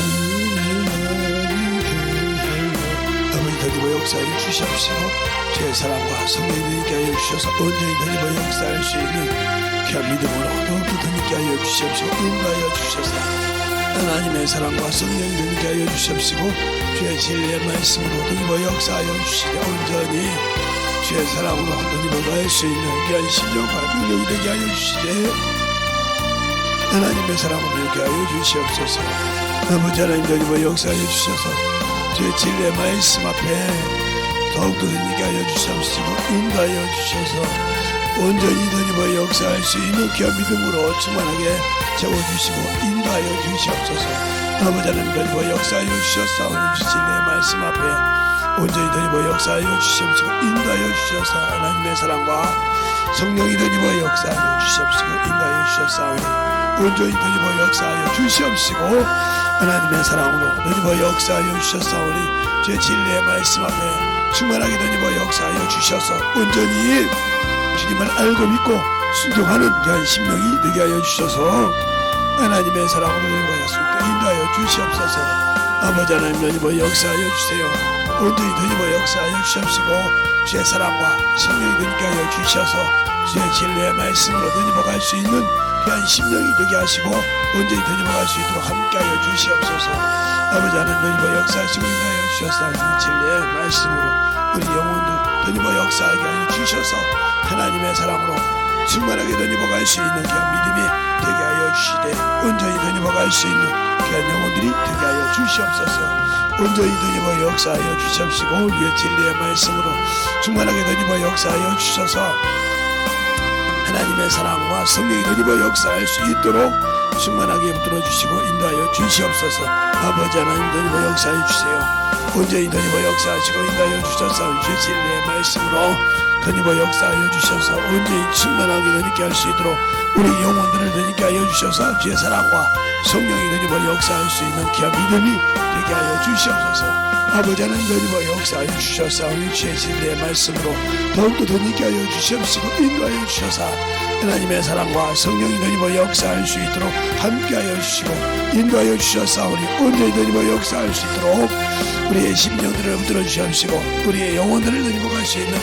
더디고 역사하여 주시옵시고 주의 사랑과 성령이 있게 하여 주셔서 온전히 더디고 역사할 수 있는 귀한 믿음으로 더욱더 더디게 하여 주시옵시고 인도하여 주셔서 하나님의 사랑과 성령이 더디게 하여 주시옵시고 주의 진리의 말씀으로 더디고 역사하여 주시되 온전히 주의 사랑으로 더디고 갈 수 있는 귀한 심령과 능력이 되게 하여 주시되 하나님의 사랑으로 이렇게 하여 주시옵소서. 아버지 하나님 더디고 역사하여 주셔서 주의 진리의 말씀 앞에 더욱더 더디게 하여 주시옵시고 인도하여 주셔서 온전히 더디고 역사할 수 있는 귀한 믿음으로 충만하게 채워주시고 인도하여 주시옵소서. 아버지 하나님 더디고 역사하여 주셔서 주 진리의 말씀 앞에 온전히 더디고 역사하여 주시옵시고 인도하여 주셔서 하나님의 사랑과 성령이 더디고 역사하여 주시옵시고 인도하여 주셨사오니 온전히 더디고 역사하여 주시옵시고 하나님의 사랑으로 더디고 역사하여 주셨사오니 제 진리의 말씀 앞에 충만하게 더디고 역사하여 주셔서 온전히 주님을 알고 믿고 순종하는 귀한 심령이 되게 하여 주셔서 하나님의 사랑으로 더디고 인도하여 주시옵소서. 아버지 하나님 더디고 역사하여 주세요. 온전히 더디고 역사하여 주시옵시고 주의 사랑과 성령이 되게 하여 주셔서 주의 진리의 말씀으로 더디고 갈 수 있는 귀한 심령이 되게 하시고 온전히 더디고 갈 수 있도록 함께하여 주시옵소서. 아버지 하나님 더디고 역사하시고 인도하여 주셔서 주의 진리의 말씀으로 우리 영혼들 더디고 역사하게 하여 주셔서 하나님의 사랑으로 충만하게 더디고 갈 수 있는 귀한 믿음이 되게 하여 주시되 온전히 더디고 갈 수 있는 귀한 영혼들이 되게 하여 주시옵소서. 온전히 더디고 역사하여 주시옵시고 우리의 진리의 말씀으로 충만하게 더디고 역사하여 주셔서 하나님의 사랑과 성령이 더디고 역사할 수 있도록 충만하게 붙들어 주시고 인도하여 주시옵소서. 아버지 하나님 더디고 역사해 주세요. 온전히 더디고 역사하시고 인도하여 주셔서 주의 진리의 말씀으로 더디고 역사하여 주셔서 온전히 충만하게 더디게 할 수 있도록 우리 영혼들을 더디게 하여 주셔서 주의 사랑과 성령이 더디고 역사할 수 있는 귀한 믿음이 되게 하여 주시옵소서. 아버지 하나님 더디고 역사하여 주셔서 주의 진리의 말씀으로 더욱더 더디게 하여 주시옵시고 인도하여 주셔서 하나님의 사랑과 성령이 더디고 역사할 수 있도록 함께하여 주시고 인도하여 주셨사오니 온전히 더디고 역사할 수 있도록 우리의 심령들을 붙들어 주시옵시고 우리의 영혼들을 더디고 갈 수 있는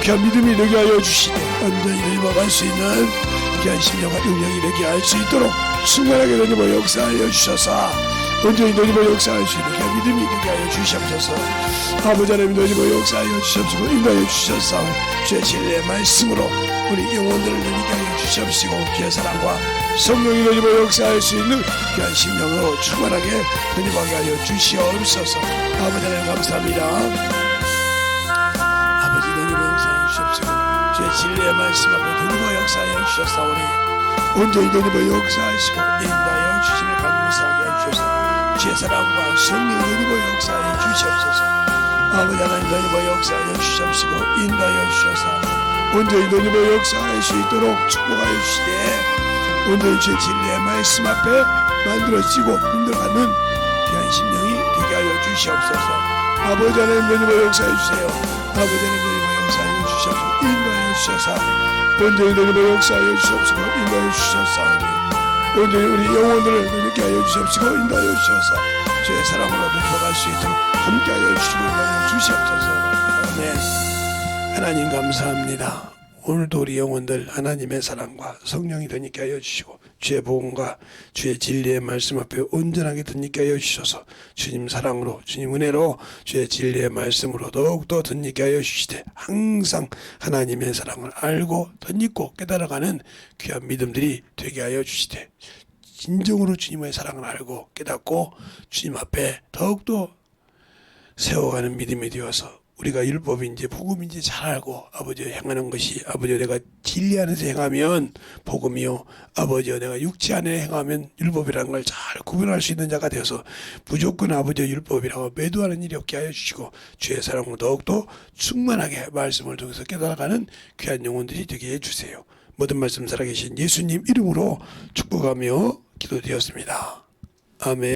귀한 믿음이 되게 하여 주시되 온전히 더디고 갈 수 있는 귀한 심령과 능력이 되게 할 수 있도록 충만하게 더디고 역사하여 주셔서 온전히 더디고 역사할 수 있는 귀한 믿음이 되게 하여 주시옵소서. 아버지 하나님 더디고 역사하여 주시옵시고 인도하여 주셨사오니 주의 진리의 말씀으로 우리 영혼들을 더디게 하여 주시옵시고 주의 사랑과 성령이 더디고 역사할 수 있는 귀한 심령으로 충만하게 더디고 하여 주시옵소서. 아버지 하나님 감사합니다. 아버지 더디고 역사하여 주시옵시고 주의 진리의 말씀 앞에 더디고 역사하여 주셨사오니 온전히 더디고 역사하시고 인도하여 주심을 감사하게 하시옵소서. 주의 사랑과 성령이 더디고 역사하여 주시옵소서. 아버지 하나님 더디고 역사하여 주시옵시고 인도하여 주셔서 온전히 더디고 역사할 수 있도록 축복하여 주시되 온전히 주의 진리의 말씀 앞에 만들어지고 힘들어가는 귀한 심령이 되게 하여 주시옵소서. 아버지 하나님 더디고 역사해 주세요. 아버지 하나님 더디고 역사하여 주시옵시고 인도하여 주셔서 온전히 더디고 역사하여 주시옵시고 인도하여 주셨사오니 온전히 우리 영혼들을 더디게 하여 주시옵시고 인도하여 주셔서 주의 사랑으로 더디고 갈 수 있도록 함께하여 주시고 인도하여 주시옵소서. 아멘. 하나님 감사합니다. 오늘도 우리 영혼들 하나님의 사랑과 성령이 더디게 하여 주시고 주의 복음과 주의 진리의 말씀 앞에 온전하게 더디게 하여 주셔서 주님 사랑으로 주님 은혜로 주의 진리의 말씀으로 더욱더 더디게 하여 주시되 항상 하나님의 사랑을 알고 더디고 깨달아가는 귀한 믿음들이 되게 하여 주시되 진정으로 주님의 사랑을 알고 깨닫고 주님 앞에 더욱더 세워가는 믿음이 되어서 우리가 율법인지 복음인지 잘 알고 아버지여 행하는 것이 아버지여 내가 진리 안에서 행하면 복음이요 아버지여 내가 육체 안에 행하면 율법이라는 걸 잘 구분할 수 있는 자가 되어서 무조건 아버지여 율법이라고 매도하는 일이 없게 하여 주시고 주의 사랑으로 더욱더 충만하게 말씀을 통해서 깨달아가는 귀한 영혼들이 되게 해주세요. 모든 말씀 살아계신 예수님 이름으로 축복하며 기도드렸습니다. 아멘.